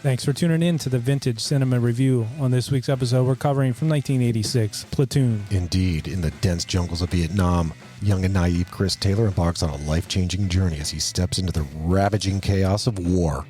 Thanks for tuning in to the Vintage Cinema Review. On this week's episode, we're covering from 1986, Platoon. Indeed, in the dense jungles of Vietnam, young and naive Chris Taylor embarks on a life-changing journey as he steps into the ravaging chaos of war.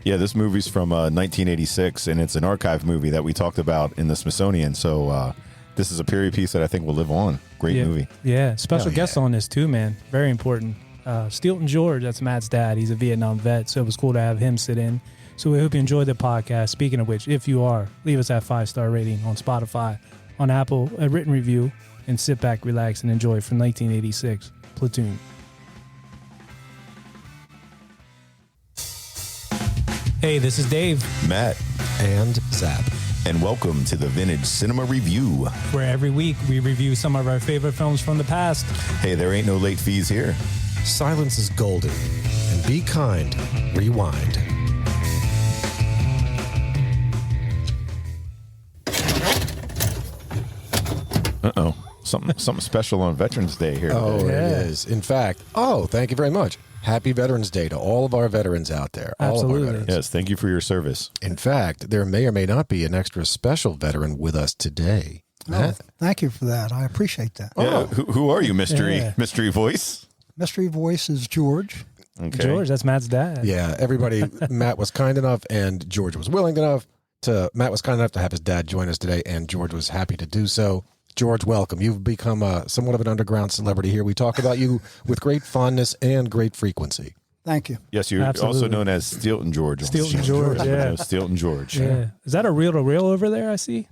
Yeah, this movie's from 1986, and it's an archive movie that we talked about in the Smithsonian, so this is a period piece that I think will live on. Great movie. Yeah, special guest on this too, man. Very important. Steelton George, that's Matt's dad. He's a Vietnam vet, so it was cool to have him sit in. So we hope you enjoyed the podcast. Speaking of which, if you are, leave us that 5-star rating on Spotify, on Apple, a written review, and sit back, relax, and enjoy from 1986, Platoon. Hey, this is Dave. Matt. And Zap. And welcome to the Vintage Cinema Review, where every week we review some of our favorite films from the past. Hey, there ain't no late fees here. Silence is golden. And be kind. Rewind. Uh-oh. Something special on Veterans Day here. Oh, today. It is. In fact, thank you very much. Happy Veterans Day to all of our veterans out there. Absolutely. All of our veterans. Yes, thank you for your service. In fact, there may or may not be an extra special veteran with us today. Matt? Thank you for that. I appreciate that. Yeah, who are you, mystery voice? Mystery voice is George. Okay. George, that's Matt's dad. Yeah, everybody, Matt was kind enough and George was willing enough Matt was kind enough to have his dad join us today, and George was happy to do so. George, welcome. You've become somewhat of an underground celebrity here. We talk about you with great fondness and great frequency. Thank you. Yes, you're also known as Steelton George. Steelton George, yeah. Steelton George. Yeah. Is that a reel-to-reel over there, I see?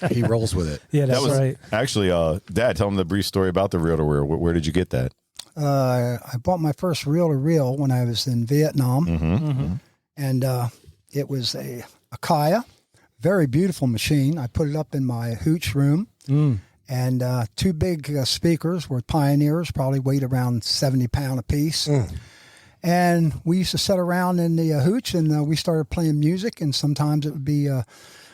He rolls with it. Yeah, that's right. Actually, Dad, tell him the brief story about the reel-to-reel. Where did you get that? I bought my first reel-to-reel when I was in Vietnam. Mm-hmm. And it was a Kaya, very beautiful machine. I put it up in my hooch room. And two big speakers were Pioneers, probably weighed around 70 pounds apiece. And we used to sit around in the hooch, and we started playing music. And sometimes it would be,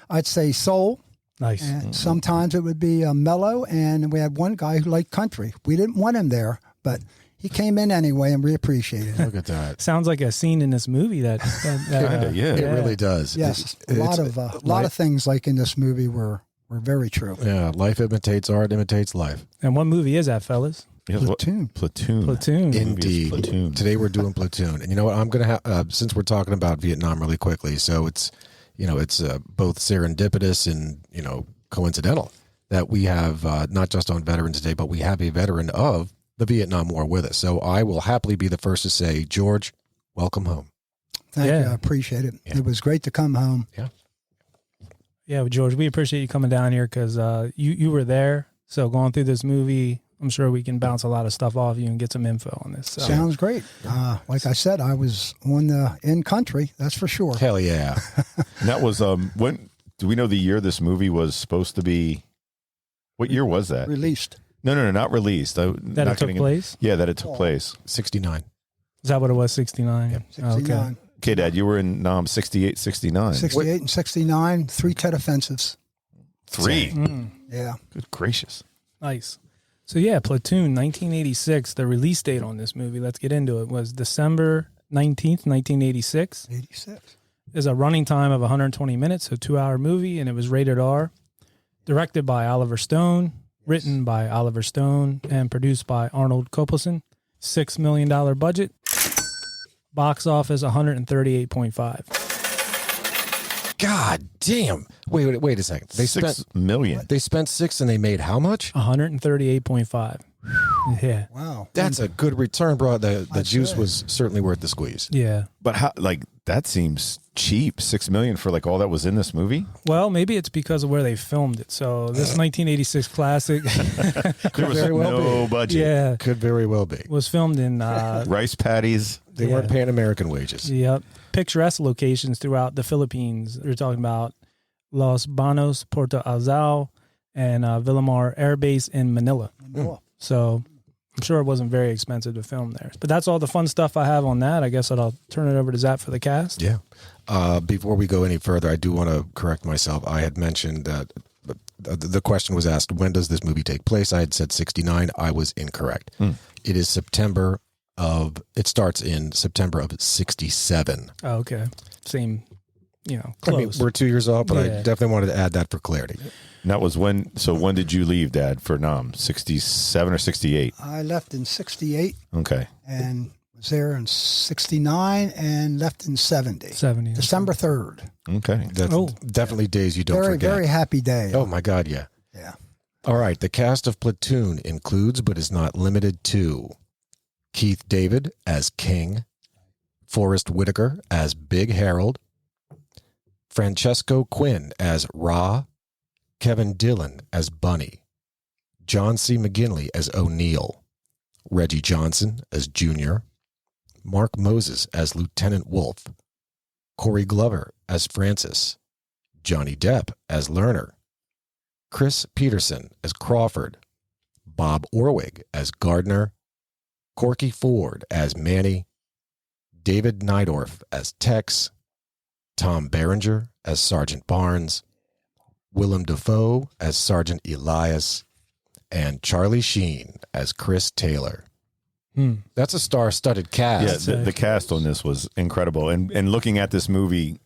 I'd say, soul. Nice. And sometimes it would be mellow. And we had one guy who liked country. We didn't want him there, but he came in anyway, and we appreciated it. Look at that. Sounds like a scene in this movie that Yeah. It really does. Yes, a lot of things like in this movie were very true. Yeah, life imitates art, imitates life. And what movie is that, fellas? Platoon. Platoon. Indeed. Platoon. Today we're doing Platoon. And you know what? I'm going to have, since we're talking about Vietnam really quickly, so it's both serendipitous and, coincidental that we have not just on Veterans Day, but we have a veteran of the Vietnam War with us. So I will happily be the first to say, George, welcome home. Thank you. I appreciate it. Yeah. It was great to come home. Yeah. Yeah, George, we appreciate you coming down here because you were there. So going through this movie, I'm sure we can bounce a lot of stuff off you and get some info on this. So. Sounds great. Like I said, I was on the in country. That's for sure. Hell yeah. And that was when do we know the year this movie was supposed to be? What year was that? Released. No, not released. That it took place? Yeah, that it took place. 69. Is that what it was? 69? Yep. 69. Okay, Dad, you were in 68, 69. 68 and 69, 3 Tet offensives. 3? Yeah. Good gracious. Nice. So, yeah, Platoon, 1986. The release date on this movie, let's get into it, was December 19th, 1986. 86. There's a running time of 120 minutes, a 2-hour movie, and it was rated R. Directed by Oliver Stone, written by Oliver Stone, and produced by Arnold Copelson. $6 million budget. Box office, 138.5. God damn. Wait a second. They spent $6 million. They spent 6 and they made how much? 138.5. Yeah. Wow. That's a good return, bro. The juice was certainly worth the squeeze. Yeah. But how? That seems cheap. $6 million for all that was in this movie. Well, maybe it's because of where they filmed it. So this 1986 classic There was no budget. Yeah, Could very well be. was filmed in Rice patties. They weren't paying American wages. Yep, picturesque locations throughout the Philippines. We're talking about Los Banos, Puerto Azal, and Villamar Air Base in Manila. So I'm sure it wasn't very expensive to film there. But that's all the fun stuff I have on that. I guess I'll turn it over to Zap for the cast. Yeah. Before we go any further, I do want to correct myself. I had mentioned that the question was asked, when does this movie take place? I had said 69. I was incorrect. It is September it starts in September of 1967. Oh, okay. Same, I mean, close. we're 2 years off, but I Yeah. definitely wanted to add that for clarity. And that was when. So when did you leave, Dad, for Nam? 67 or 68? I left in 68 Okay. and was there in 69 and left in 70. 70. December 3rd. Okay. That's Oh. definitely days you don't Very, forget. very happy day. Oh my God, yeah. Yeah. All right. The cast of Platoon includes, but is not limited to, Keith David as King, Forrest Whitaker as Big Harold, Francesco Quinn as Ra, Kevin Dillon as Bunny, John C. McGinley as O'Neill, Reggie Johnson as Junior, Mark Moses as Lieutenant Wolf, Corey Glover as Francis, Johnny Depp as Lerner, Chris Peterson as Crawford, Bob Orwig as Gardner, Corky Ford as Manny, David Neidorf as Tex, Tom Berenger as Sergeant Barnes, Willem Dafoe as Sergeant Elias, and Charlie Sheen as Chris Taylor. That's a star-studded cast. Yeah, the cast on this was incredible. And looking at this movie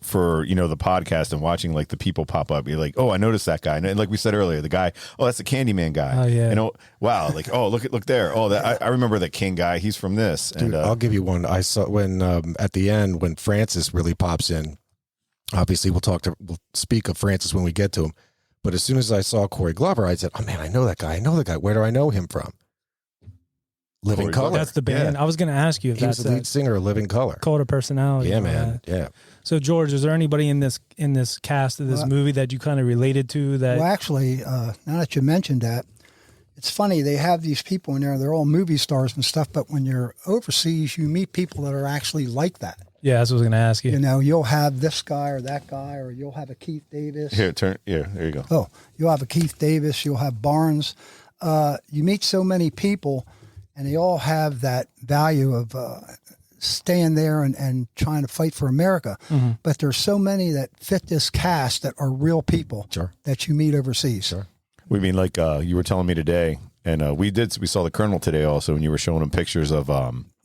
for, the podcast and watching like the people pop up, you're like, oh, I noticed that guy. And like we said earlier, the guy, oh, that's the Candyman guy. Oh, yeah. And wow, like, oh, look there. Oh, I remember the King guy. He's from this. Dude, And I'll give you one. I saw when at the end when Francis really pops in. Obviously, we'll speak of Francis when we get to him. But as soon as I saw Corey Glover, I said, "Oh man, I know that guy. I know the guy. Where do I know him from?" Living Corey Color. Glover. That's the band. Yeah. I was going to ask you if He was that's the lead singer of Living Color. cult of personality. Yeah, and all man. that. Yeah. So, George, is there anybody in this cast of this movie that you kind of related to? That Well, actually, now that you mentioned that, it's funny. They have these people in there. They're all movie stars and stuff. But when you're overseas, you meet people that are actually like that. Yeah, that's what I was going to ask you. You'll have this guy or that guy, or you'll have a Keith Davis. here, there you go. Oh, you'll have a Keith Davis. You'll have Barnes. You meet so many people, and they all have that value of staying there and trying to fight for America. Mm-hmm. But there's so many that fit this cast that are real people Sure. that you meet overseas. Sure. We mean like you were telling me today, and we saw the Colonel today also, and you were showing him pictures of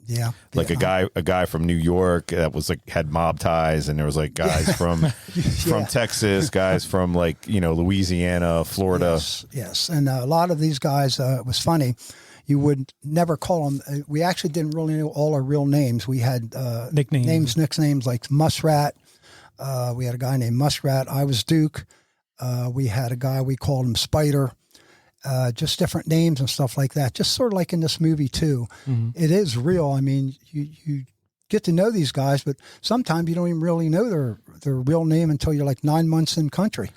Yeah. like a guy from New York that was like had mob ties, and there was like guys from Texas, guys from like Louisiana, Florida. Yes. And a lot of these guys, it was funny. You would never call them. We actually didn't really know all our real names. We had Nicknames. nicknames like Muskrat. We had a guy named Muskrat. I was Duke. We had a guy, we called him Spider. Just different names and stuff like that. Just sort of like in this movie too. Mm-hmm. It is real. I mean, you get to know these guys, but sometimes you don't even really know their real name until you're like 9 months in country.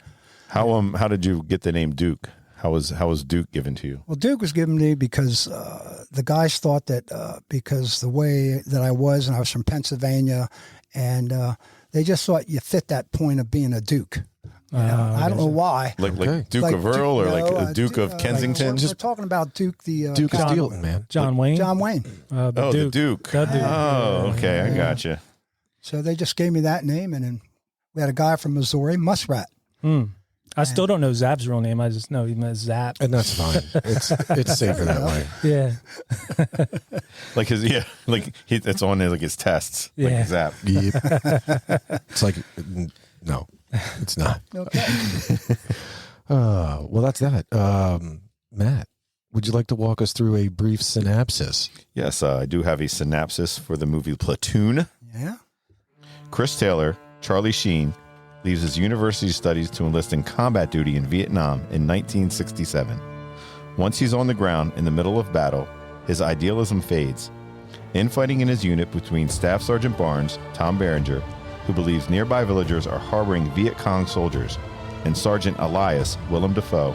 How did you get the name Duke? How was Duke given to you? Well, Duke was given to me because the guys thought that because the way that I was, and I was from Pennsylvania, and they just thought you fit that point of being a Duke. I don't know why. Like Duke of Earl or like Duke of Kensington? We're talking about Duke the Duke of John- Steelton, man. John Wayne. John Wayne. the Duke. The Duke. Oh, okay, I gotcha. So they just gave me that name, and then we had a guy from Missouri, Muskrat. I still don't know Zap's real name. I just know him as Zap. And that's fine. It's safer that way. Yeah. Like it's on there like his tests. Yeah. Like Zap. Yep. It's like, no, it's not. Okay. Well, that's that. Matt, would you like to walk us through a brief synopsis? Yes, I do have a synopsis for the movie Platoon. Yeah. Chris Taylor, Charlie Sheen, leaves his university studies to enlist in combat duty in Vietnam in 1967. Once he's on the ground in the middle of battle, his idealism fades. Infighting in his unit between Staff Sergeant Barnes, Tom Berenger, who believes nearby villagers are harboring Viet Cong soldiers, and Sergeant Elias, Willem Dafoe,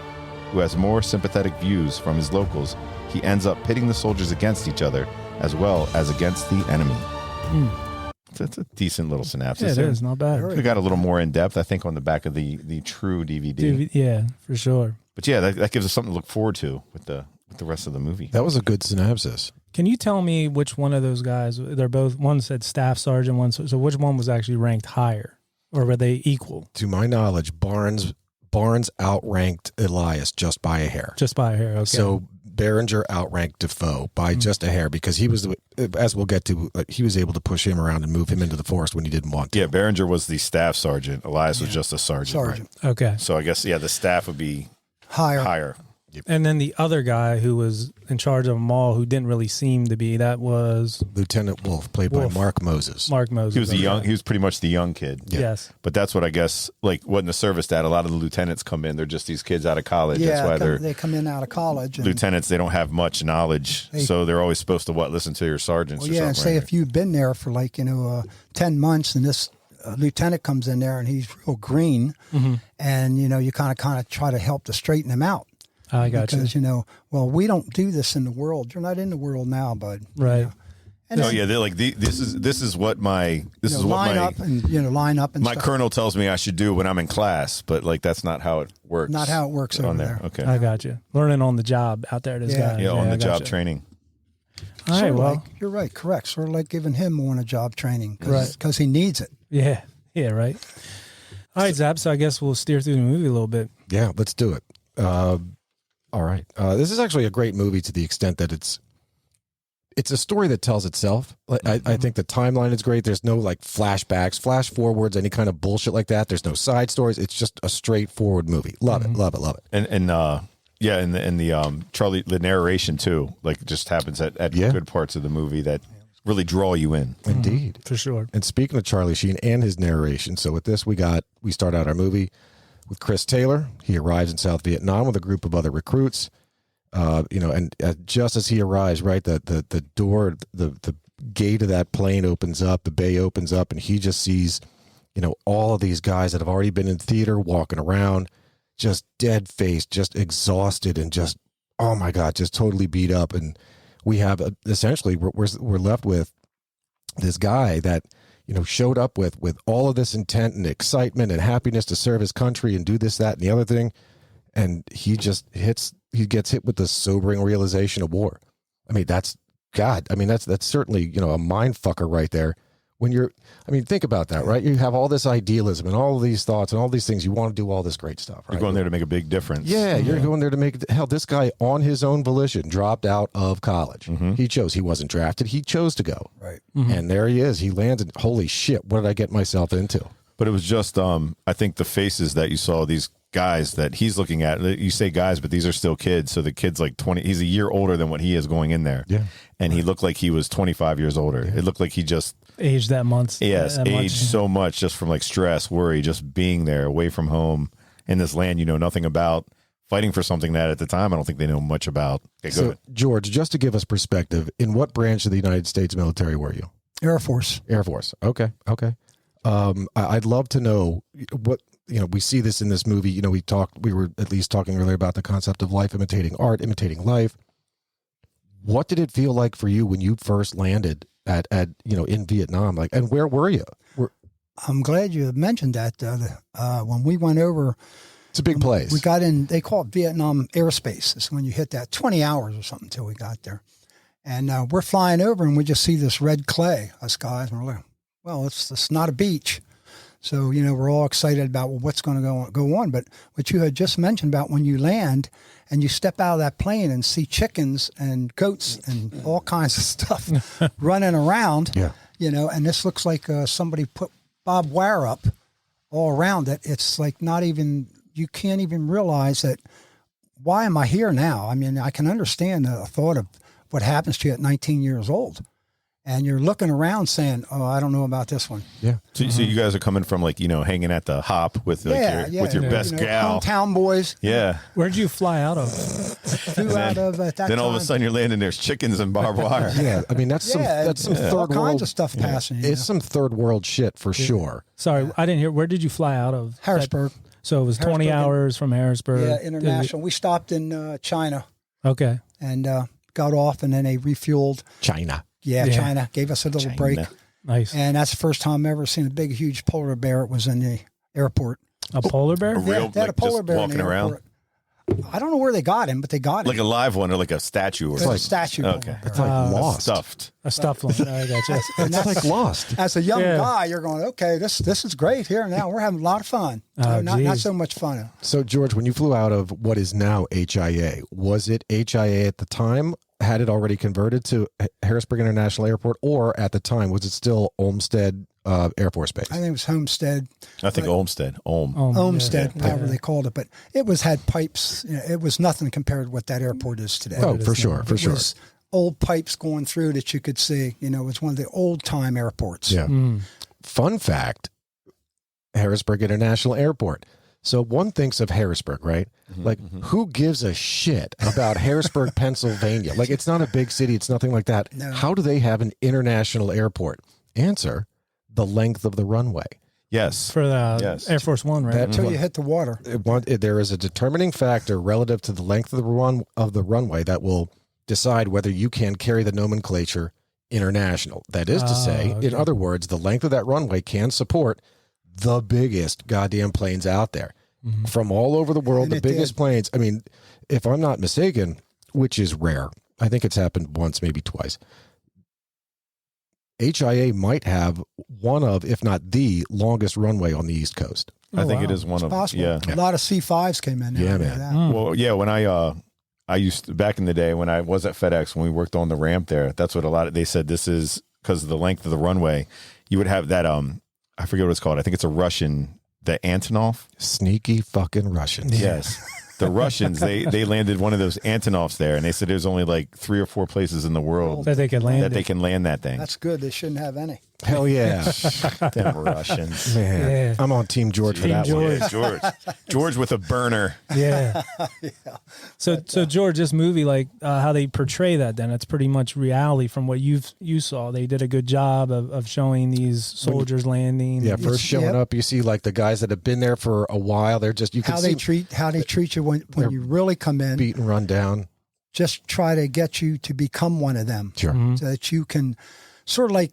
who has more sympathetic views from his locals, he ends up pitting the soldiers against each other as well as against the enemy. It's a decent little synopsis. Yeah, it is. Not bad. We got a little more in depth, I think, on the back of the true DVD. Yeah, for sure. But yeah, that gives us something to look forward to with the rest of the movie. That was a good synopsis. Can you tell me which one of those guys? They're both. One said staff sergeant. So which one was actually ranked higher, or were they equal? To my knowledge, Barnes outranked Elias just by a hair. Just by a hair. Okay. So Behringer outranked Defoe by just a hair because he was, as we'll get to, he was able to push him around and move him into the forest when he didn't want to. Yeah, Behringer was the staff sergeant. Elias was just a sergeant. Right? Okay. So I guess, the staff would be higher. And then the other guy who was in charge of them all, who didn't really seem to be, that was Lieutenant Wolf, played by Mark Moses. Mark Moses. He was he was pretty much the young kid. Yeah. Yes. But that's what I guess, like, what in the service that a lot of the lieutenants come in. They're just these kids out of college. Yeah, that's why they come in out of college. And, lieutenants. They don't have much knowledge, so they're always supposed to listen to your sergeants. well, or yeah, something, and say right? if you've been there for 10 months and this lieutenant comes in there and he's real green, and you kind of try to help to straighten him out. I got because we don't do this in the world. You're not in the world now, bud. Right. And they're like this is what my line up and my stuff. colonel tells me I should do when I'm in class, but like that's not how it works. Not how it works on over there. there. Okay. I got you. Learning on the job out there, this guy. Yeah, on the I job gotcha. training. All right, Sort of well, like, you're right, correct. Sort of like giving him on a job training Right. because he needs it. yeah, right. All right, Zap. So I guess we'll steer through the movie a little bit. Yeah, let's do it. All right. This is actually a great movie to the extent that it's a story that tells itself. I think the timeline is great. There's no like flashbacks, flash forwards, any kind of bullshit like that. There's no side stories. It's just a straightforward movie. Love it. Love it. And the Charlie, the narration too, like just happens at good parts of the movie that really draw you in. Indeed. For sure. And speaking of Charlie Sheen and his narration, so with this we start out our movie with Chris Taylor. He arrives in South Vietnam with a group of other recruits. And just as he arrives, right, the door, the gate of that plane opens up, the bay opens up, and he just sees, all of these guys that have already been in theater walking around, just dead faced, just exhausted, and just, oh my God, just totally beat up. And we have essentially we're left with this guy that showed up with all of this intent and excitement and happiness to serve his country and do this, that, and the other thing, and he gets hit with the sobering realization of war. I mean, that's God. I mean, that's certainly a mind fucker right there. Think about that, right? You have all this idealism and all of these thoughts and all these things. You want to do all this great stuff, right? You're going there to make a big difference. Yeah, you're going there to make this guy on his own volition dropped out of college. He chose. He wasn't drafted. He chose to go. Right. And there he is. He landed. Holy shit! What did I get myself into? But it was just, I think the faces that you saw, these guys that he's looking at, you say guys, but these are still kids. So the kid's like 20, he's a year older than what he is going in there. Yeah. And he looked like he was 25 years older. Yeah. It looked like he just aged that month. Aged so much just from like stress, worry, just being there away from home in this land, nothing about, fighting for something that at the time, I don't think they know much about. Okay, so, George, just to give us perspective, in what branch of the United States military were you? Air Force. Air Force. Okay. I'd love to know what, we see this in this movie. We were at least talking earlier about the concept of life imitating art, imitating life. What did it feel like for you when you first landed at in Vietnam? Like, and where were you? I'm glad you mentioned that. When we went over, it's a big place. We got in, they call it Vietnam airspace. It's when you hit that 20 hours or something till we got there. And we're flying over and we just see this red clay, us guys. And we're like, well, it's not a beach. So, we're all excited about what's going to go on. But what you had just mentioned about when you land and you step out of that plane and see chickens and goats and all kinds of stuff running around, and this looks like somebody put barbed wire up all around it. It's like you can't even realize that, why am I here now? I mean, I can understand the thought of what happens to you at 19 years old. And you're looking around saying, oh, I don't know about this one. Yeah. So you guys are coming from hanging at the hop with with your best gal. Hometown boys. Yeah. Where'd you fly out of? Flew out of at that Then time. all of a sudden you're landing, there's chickens and barbed wire. Yeah. I mean, that's some third all world. kinds of stuff passing. It's some third world shit for sure. Sorry, I didn't hear. Where did you fly out of? Harrisburg. So it was 20 hours from Harrisburg. Yeah, international. We stopped in China. Okay. And got off, and then they refueled. China. Yeah, China gave us a little break. Nice. And that's the first time I've ever seen a big, huge polar bear. It was in the airport. A polar bear? A real, they had a polar bear walking in the around. airport. I don't know where they got him, but they got him. Like a live one or like a statue or It's something? a statue. Okay. It's like Lost. Stuffed. A stuffed one. I got you. And It's like Lost. As a young Yeah. guy, you're going, okay, this is great here now. We're having a lot of fun. Oh, not geez. so much fun. So, George, when you flew out of what is now HIA, was it HIA at the time? Had it already converted to Harrisburg International Airport, or at the time was it still Olmsted Air Force Base? I think it was Homestead. I think Olmsted. Olmsted, yeah. however they called it, but it had pipes. It was nothing compared to what that airport is today. Oh, for sure, for It sure. was old pipes going through that you could see. It was one of the old time airports. Yeah. Fun fact: Harrisburg International Airport. So one thinks of Harrisburg, right? Like, who gives a shit about Harrisburg, Pennsylvania? Like, it's not a big city. It's nothing like that. No. How do they have an international airport? Answer: the length of the runway. Yes. For the Yes. Air Force One, right? Until you hit the water. There is a determining factor relative to the length of the runway that will decide whether you can carry the nomenclature international. That is to say, in other words, the length of that runway can support the biggest goddamn planes out there from all over the world. And The it biggest did. planes. I mean, if I'm not mistaken, which is rare, I think it's happened once, maybe twice. HIA might have one of, if not the longest runway on the East Coast. I think wow. it is one of Possible. yeah. A lot of C5s came in there. Yeah, I know man. that. Well, yeah, when I used to, back in the day when I was at FedEx, when we worked on the ramp there, that's what they said this is because of the length of the runway. You would have that, I forget what it's called. I think it's a Russian, the Antonov. Sneaky fucking Russians. Yes. The Russians, they landed one of those Antonovs there, and they said there's only like 3 or 4 places in the world That they could land. that they can land that thing. That's good. They shouldn't have any. Hell yeah. Them Russians. Man, Yeah. I'm on Team George for Team that one. George. Yeah, George with a burner. Yeah. So George, this movie, like how they portray that, then it's pretty much reality from what you saw. They did a good job of showing these soldiers landing. Yeah, first showing Yep. up, you see like the guys that have been there for a while. They're just, you can How see they treat you when you really come in. beat and run down. Just try to get you to become one of them. Sure. So that you can sort of like,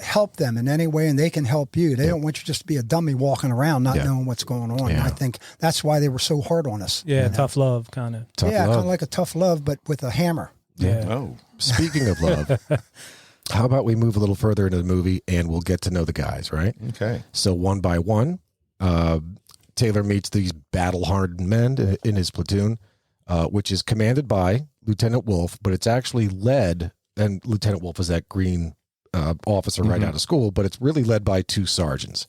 help them in any way and they can help you. They don't want you just to be a dummy walking around not knowing what's going on. Yeah. And I think that's why they were so hard on us. Yeah, tough love, kind of. Tough Kind love. of like a tough love, but with a hammer. Yeah. Oh. Speaking of love, how about we move a little further into the movie and we'll get to know the guys, right? Okay. So one by one, Taylor meets these battle-hardened men in his platoon, which is commanded by Lieutenant Wolf, but it's actually led, and Lieutenant Wolf is that green officer right out of school, but it's really led by 2 sergeants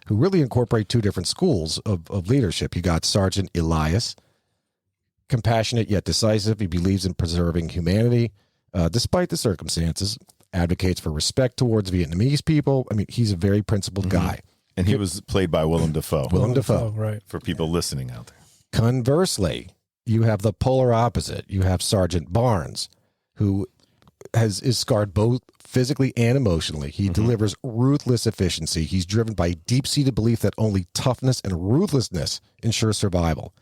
who really incorporate 2 different schools of leadership. You got Sergeant Elias, compassionate yet decisive. He believes in preserving humanity despite the circumstances, advocates for respect towards Vietnamese people. I mean, he's a very principled guy. And he was played by Willem Dafoe. Willem Dafoe. Right. For people listening out there. Conversely, you have the polar opposite. You have Sergeant Barnes, who is scarred both physically and emotionally. He delivers ruthless efficiency. He's driven by deep-seated belief that only toughness and ruthlessness ensure survival.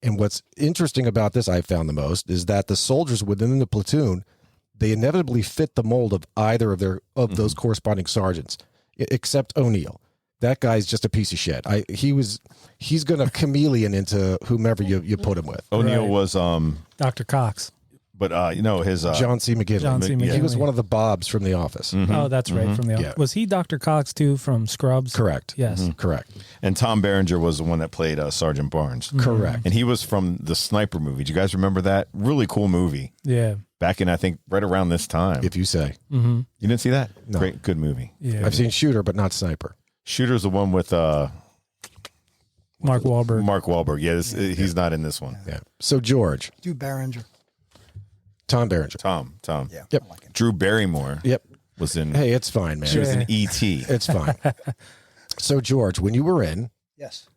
And what's interesting about this, I found the most, is that the soldiers within the platoon, they inevitably fit the mold of either of those corresponding sergeants, except O'Neill. That guy's just a piece of shit. He's going to chameleon into whomever you put him with. O'Neill Right. was Dr. Cox. but his John C. McGinley. John C. He McGinley. was one of the Bobs from The Office. Oh, that's right. From the Yeah. Was he Dr. Cox too from Scrubs? Correct. Yes. Correct. and Tom Berenger was the one that played Sergeant Barnes. Correct. And he was from the Sniper movie. Do you guys remember that? Really cool movie. Yeah. Back in, I think, right around this time. If you say. You didn't see that? No. Great, good movie. Yeah. I've seen Shooter, but not Sniper. Shooter's the one with Mark Wahlberg. Mark Wahlberg. Yeah, he's not in this one. Yeah. So George, Do Behringer. Tom Berenger. Tom. Yeah. Yep. I like him. Drew Barrymore Yep. was in. Hey, it's fine, man. She was in Yeah. E.T. It's fine. So George, when you were in, Yes.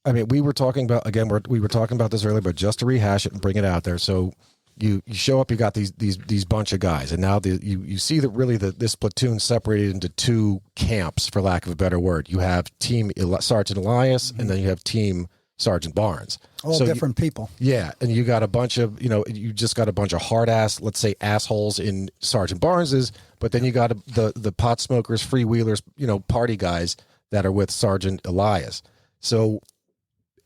I mean, we were talking about, again, we were talking about this earlier, but just to rehash it and bring it out there. So you show up, you got these bunch of guys, and now you see that really this platoon separated into 2 camps, for lack of a better word. You have Team Sergeant Elias, and then you have Team Sergeant Barnes. All So different people. Yeah, and you got a bunch of, you just got a bunch of hard ass, let's say assholes in Sergeant Barnes's, but then you got the pot smokers, freewheelers, party guys that are with Sergeant Elias. So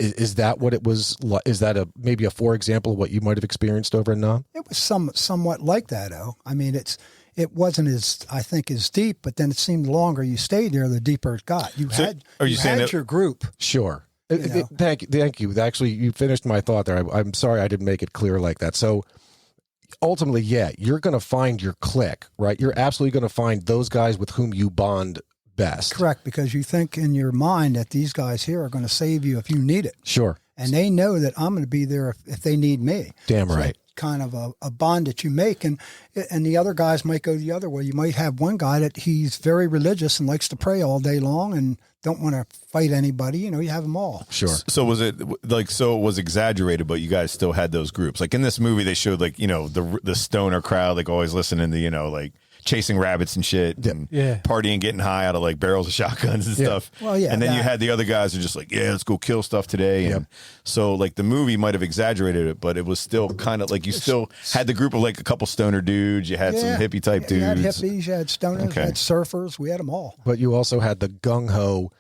Is that what it was? Is that maybe a for example of what you might have experienced over in Nam? It was somewhat like that, though. I mean, it wasn't as deep, but then it seemed the longer you stayed there, the deeper it got. You had your group. Sure. You know. Thank you. Actually, you finished my thought there. I'm sorry I didn't make it clear like that. So ultimately, yeah, you're going to find your clique, right? You're absolutely going to find those guys with whom you bond best. Correct, because you think in your mind that these guys here are going to save you if you need it. Sure. And they know that I'm going to be there if they need me. Damn so right. Kind of a bond that you make, and the other guys might go the other way. You might have one guy that he's very religious and likes to pray all day long and don't want to fight anybody. You have them all. Sure. So was it so it was exaggerated, but you guys still had those groups? Like in this movie, they showed the stoner crowd, like always listening to like chasing rabbits and shit, and partying, getting high out of like barrels of shotguns and stuff. Well, yeah. And then you had the other guys who are just like, yeah, let's go kill stuff today. And so like the movie might have exaggerated it, but it was still kind of like you still had the group of like a couple stoner dudes. You had some hippie type dudes. You had hippies, you had stoners, you had surfers. We had them all. But you also had the gung ho.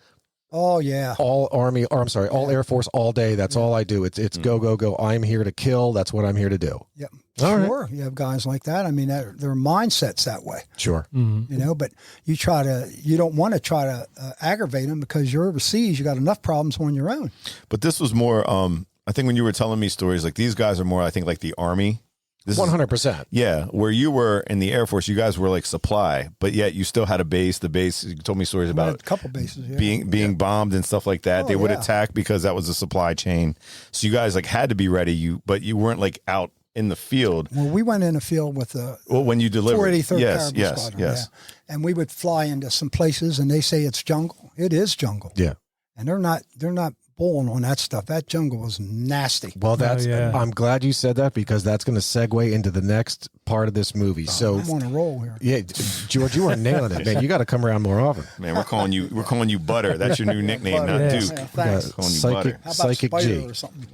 Oh yeah. All Army, or I'm sorry, all Air Force all day. That's all I do. It's go, go, go. I'm here to kill. That's what I'm here to do. Yep. All sure. right. You have guys like that. I mean, their mindset's that way. Sure. But you don't want to try to aggravate them because you're overseas. You got enough problems on your own. But this was more, I think when you were telling me stories, like these guys are more, I think like the Army. 100%. Yeah, where you were in the Air Force, you guys were like supply, but yet you still had a base. The base, you told me stories about a couple bases, being bombed and stuff like that. Oh, they would attack because that was a supply chain. So you guys like had to be ready. But you weren't like out in the field. Well, we went in the field with the when you delivered, 483rd yes, Squadron, yes. And we would fly into some places, and they say it's jungle. It is jungle. Yeah, and they're not bowling on that stuff. That jungle was nasty. Well, I'm glad you said that because that's going to segue into the next part of this movie. So I'm on a roll here. Yeah, George, you are nailing it, man. You got to come around more often. Man, we're calling you Butter. That's your new nickname, not Duke. Yeah, thanks. Calling you Psychic, Butter. How about Psychic Spider G. or something?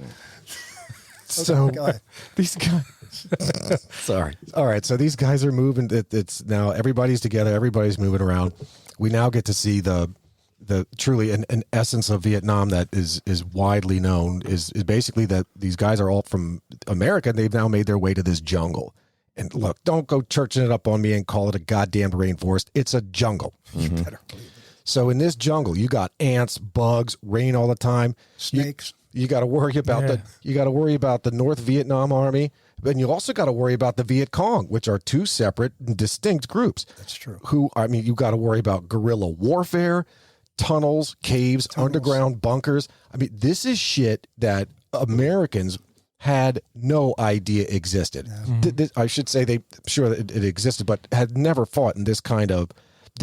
So Okay, these guys. Sorry. All right. So these guys are moving. It's now everybody's together. Everybody's moving around. We now get to see the truly an essence of Vietnam that is widely known is basically that these guys are all from America. And they've now made their way to this jungle. And look, don't go churching it up on me and call it a goddamn rainforest. It's a jungle. you better believe it. So in this jungle, you got ants, bugs, rain all the time. Snakes. You got to worry about the North Vietnam Army, and you also got to worry about the Viet Cong, which are two separate and distinct groups. That's true. You got to worry about guerrilla warfare, tunnels, caves, underground bunkers. I mean, this is shit that Americans had no idea existed. I should say it existed, but had never fought in this kind of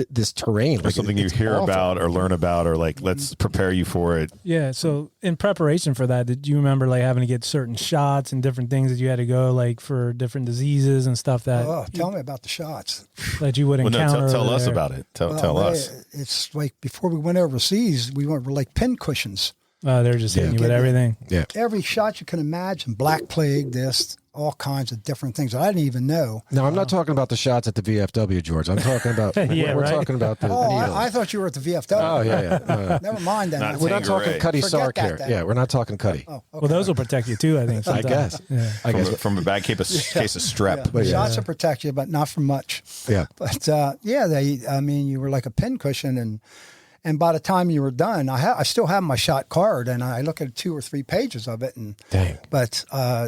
this terrain. Or something you hear about or learn about, or like, let's prepare you for it. Yeah. So in preparation for that, did you remember like having to get certain shots and different things that you had to go like for different diseases and stuff that Tell me about the shots. that you would encounter? No, tell over us there? about it. Tell us. It's like before we went overseas, we were like pin cushions. They're just hitting you with everything. Yeah. Every shot you can imagine, Black Plague, all kinds of different things that I didn't even know. Now, I'm not talking about the shots at the VFW, George. I'm talking about we're talking about the needles. I thought you were at the VFW. Oh, yeah. No. Never mind that. We're not talking Cuddy Forget Sark that here. then. Yeah, we're not talking Cuddy. Oh, okay. Well, those will protect you too, I think. I sometimes. guess. Yeah. From a bad case of strep. But Shots will protect you, but not from much. Yeah. But you were like a pin cushion, and by the time you were done, I still have my shot card, and I look at 2 or 3 pages of it, and Dang. But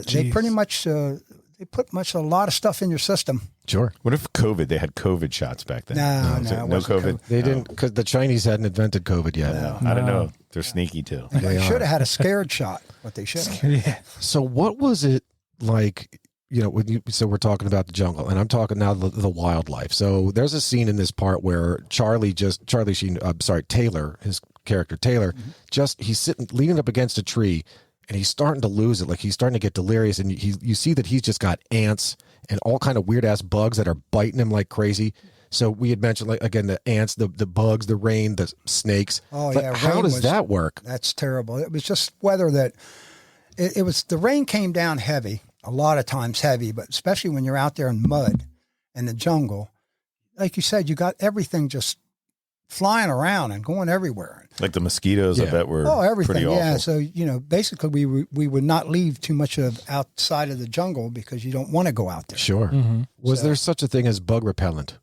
they pretty much they put a lot of stuff in your system. Sure. What if COVID? They had COVID shots back then. No, no COVID. They didn't, because the Chinese hadn't invented COVID yet. I don't know. They're sneaky too. They should have had a scared shot. What they should have. Yeah. So what was it like, so we're talking about the jungle, and I'm talking now the wildlife. So there's a scene in this part where Taylor, his character Taylor, he's sitting, leaning up against a tree, and he's starting to lose it. Like he's starting to get delirious, and you see that he's just got ants and all kind of weird ass bugs that are biting him like crazy. So we had mentioned, like, again, the ants, the bugs, the rain, the snakes. Oh, Like, yeah. how does that work? That's terrible. It was just weather that it was. The rain came down heavy, a lot of times heavy, but especially when you're out there in mud and the jungle, like you said, you got everything just flying around and going everywhere. Like the mosquitoes, I bet were everything. pretty awful. Yeah, so basically we would not leave too much of outside of the jungle because you don't want to go out there. Sure. Mm-hmm. Was there such a thing as bug repellent?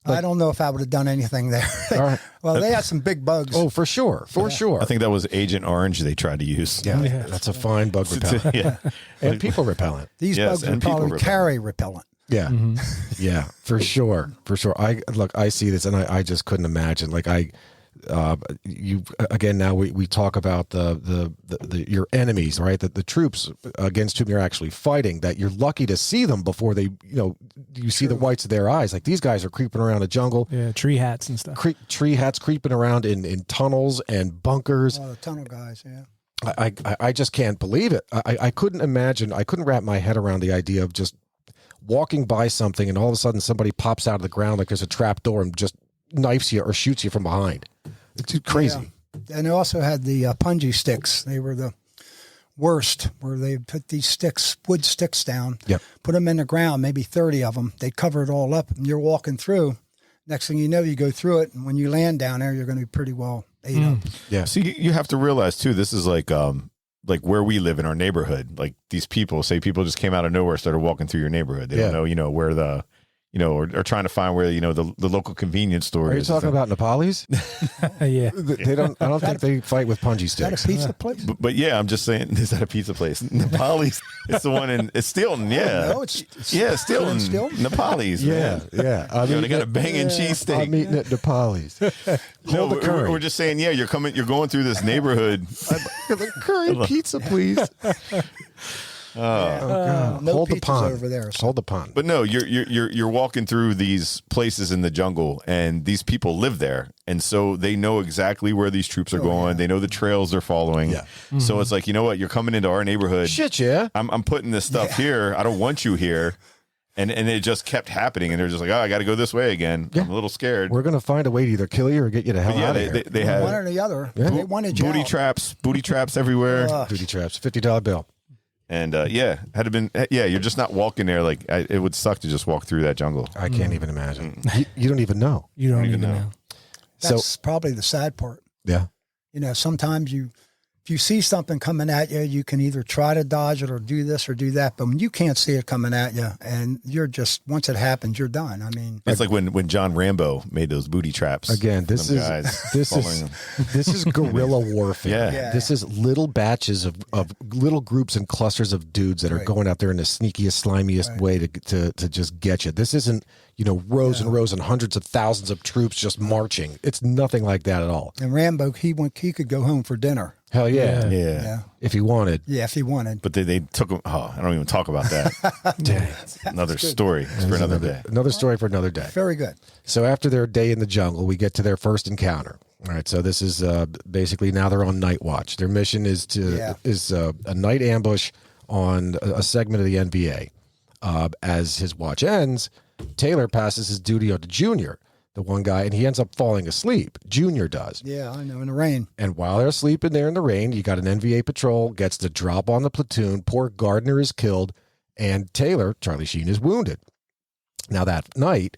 I don't know if I would have done anything there. All right. Well, they had some big bugs. Oh, for sure. For sure. I think that was Agent Orange they tried to use. Yeah, that's a fine bug repellent. Yeah. And people repellent. These bugs would probably carry repellent. Yeah. Yeah, for sure. For sure. I see this and I just couldn't imagine. Like you again, now we talk about the your enemies, right? The troops against whom you're actually fighting, that you're lucky to see them before they, you see the whites of their eyes. Like these guys are creeping around the jungle. Yeah, tree hats and stuff. Tree hats creeping around in tunnels and bunkers. Oh, the tunnel guys, yeah. I just can't believe it. I couldn't imagine. I couldn't wrap my head around the idea of just walking by something and all of a sudden somebody pops out of the ground like there's a trap door and just knifes you or shoots you from behind. It's crazy. Yeah. And they also had the punji sticks. They were the worst, where they put these wood sticks down, put them in the ground, maybe 30 of them. They cover it all up, and you're walking through. Next thing you know, you go through it, and when you land down there, you're going to be pretty well ate up. Yeah. So you have to realize too, this is like where we live in our neighborhood. Like these people just came out of nowhere, started walking through your neighborhood. They don't know, where the, or trying to find where, the local convenience store is. Are you talking about Nepalis? Yeah. They don't. I don't think they fight with punji Is that sticks. a pizza place? But yeah, I'm just saying, is that a pizza place? Nepalis. It's the one in Steelton. Yeah. No, it's Steelton. Steelton? Nepalis. Yeah, Man. yeah. They got a banging cheesesteak. I'm eating at Nepalis. No, Hold the curry. we're just saying, you're going through this neighborhood. The curry pizza, please. God. No Hold the pizzas pond over there. So. Hold the pond. But no, you're walking through these places in the jungle, and these people live there, and so they know exactly where these troops are going. They know the trails they're following. Yeah. So it's like, you know what? You're coming into our neighborhood. Shit, yeah. I'm putting this stuff here. I don't want you here. And it just kept happening, and they're just like, I got to go this way again. I'm a little scared. We're gonna find a way to either kill you or get you the hell out of here. They had one or the other. They wanted you booty out. traps everywhere. Booty traps, $50 bill. And you're just not walking there. Like it would suck to just walk through that jungle. I can't even imagine. You don't even know. You don't even know. That's probably the sad part. Yeah. Sometimes if you see something coming at you, you can either try to dodge it or do this or do that. But when you can't see it coming at you, and you're just, once it happens, you're done. I mean, it's like when John Rambo made those booty traps. Again, this is guerrilla warfare. Yeah. This is little batches of little groups and clusters of dudes that are going out there in the sneakiest, slimiest way to just get you. This isn't, rows and rows and hundreds of thousands of troops just marching. It's nothing like that at all. And Rambo, he could go home for dinner. Hell yeah. Yeah. If he wanted. Yeah, if he wanted. But they took him. Oh, I don't even talk about that. Dang. Another story. It's for another day. Another story for another day. Very good. So after their day in the jungle, we get to their first encounter. All right. So this is basically now they're on night watch. Their mission is a night ambush on a segment of the NBA. As his watch ends, Taylor passes his duty on to Junior, the one guy, and he ends up falling asleep. Junior does. Yeah, I know, in the rain. And while they're sleeping there in the rain, you got an NVA patrol, gets the drop on the platoon. Poor Gardner is killed, and Taylor, Charlie Sheen, is wounded. Now that night,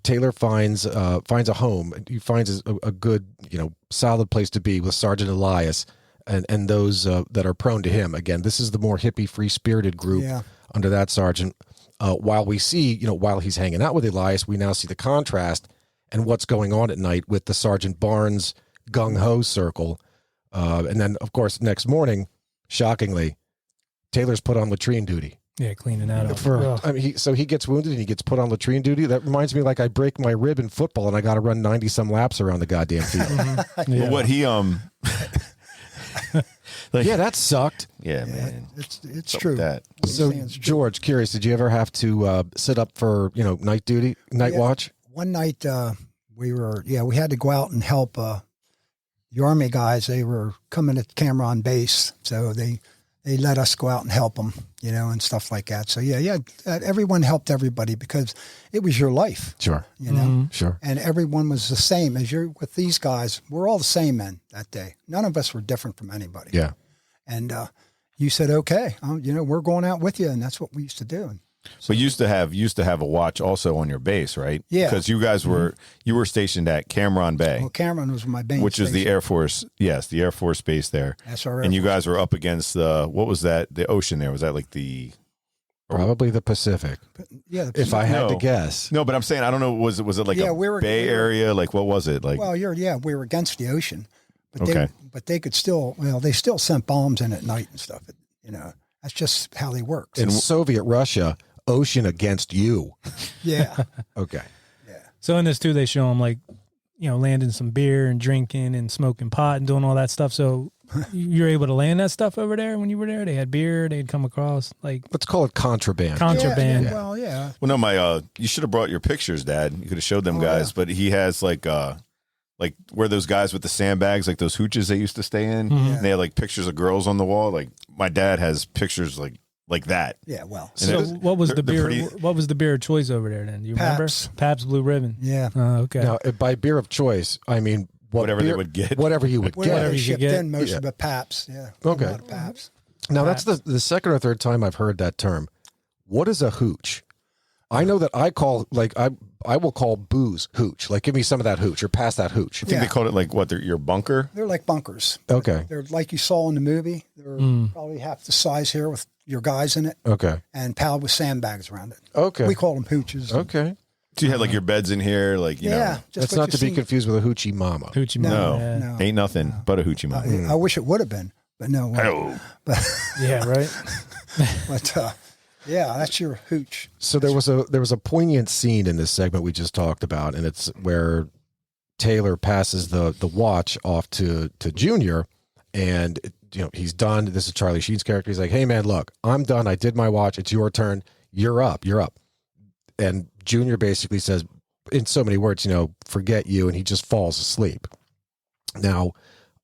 Taylor finds a home. He finds a good, solid place to be with Sergeant Elias and those that are prone to him. Again, this is the more hippie, free-spirited group under that sergeant. While we see, while he's hanging out with Elias, we now see the contrast and what's going on at night with the Sergeant Barnes gung-ho circle. And then, of course, next morning, shockingly, Taylor's put on latrine duty. Yeah, cleaning that up. So he gets wounded and he gets put on latrine duty. That reminds me like I break my rib in football and I got to run 90-some laps around the goddamn field. But what he yeah, that sucked. Yeah, man. It's true. That. So, George, curious, did you ever have to sit up for, night duty, night watch? One night we had to go out and help the Army guys. They were coming at Cameron base, so they let us go out and help them, and stuff like that. So, everyone helped everybody because it was your life. Sure. Sure. And everyone was the same as you're with these guys. We're all the same men that day. None of us were different from anybody. Yeah. And you said, okay, we're going out with you. And that's what we used to do. And But you used to have a watch also on your base, right? Yeah. Because you guys were stationed at Cameron Bay. Well, Cameron was my base which is the station. Air Force, the Air Force base there. That's our Air And you Force. guys were up against what was that? The ocean there. Was that like the Probably the Pacific, Yeah. if I had No. to guess. No, but I'm saying I don't know. Was it like Yeah, a we were- Bay we were- Area? Like what was it? Like Well, we were against the ocean, but Okay. they could still, they still sent bombs in at night and stuff. That's just how they work. In Soviet Russia, ocean against you. Yeah. Okay. So in this too, they show them like, landing some beer and drinking and smoking pot and doing all that stuff. So you're able to land that stuff over there when you were there. They had beer. They'd come across like Let's call it contraband. contraband. Yeah, well, yeah. well, no, you should have brought your pictures, Dad. You could have showed them guys. yeah. But he has like where those guys with the sandbags, like those hooches they used to stay in. And they had like pictures of girls on the wall. Like my dad has pictures like that. Yeah, well. So And what was they're the beer? pretty- What was the beer of choice over there? Then do you Pabst. remember? Pabst Blue Ribbon. Yeah. Okay. Now, by beer of choice, I mean Whatever they would get. Whatever you would Whatever get. they you shipped get. in, most Yeah. of it Paps. Yeah. Okay. A lot of Paps. Now, that's the second or third time I've heard that term. What is a hooch? I know that I will call booze hooch. Like, give me some of that hooch or pass that hooch. I think they called it like your bunker. They're like bunkers. Okay. They're like you saw in the movie. They're probably half the size here with your guys in it Okay. and paddled with sandbags around it. Okay. We call them hooches. Okay. So you had like your beds in here, like you Yeah. know. Just That's what not you to be see. confused with a hoochie mama. Hoochie No, Mama, No, yeah. ain't nothing but a hoochie mama. I wish it would have been, but no. Oh. Yeah, right. But yeah, that's your hooch. So there was a poignant scene in this segment we just talked about, and it's where Taylor passes the watch off to Junior, and he's done. This is Charlie Sheen's character. He's like, "Hey man, look, I'm done. I did my watch. It's your turn. You're up. You're up." And Junior basically says, in so many words, forget you, and he just falls asleep. Now,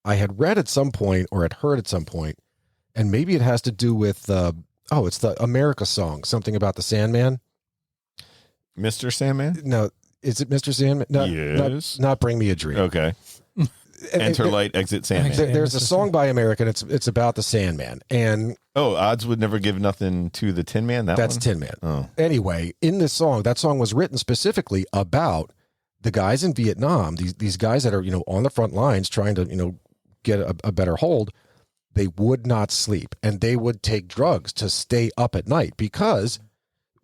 I had read at some point or had heard at some point, and maybe it has to do with it's the America song, something about the Sandman. Mr. Sandman? No, is it Mr. Sandman? No, Yes. not Bring Me a Dream. Okay. And Enter light, exit Sandman. There's a song by America, and it's about the Sandman, and Oh, odds would never give nothing to the Tin Man. that's one? Tin Man. Oh, Anyway, in this song, that song was written specifically about the guys in Vietnam. These guys that are on the front lines trying to get a better hold. They would not sleep, and they would take drugs to stay up at night because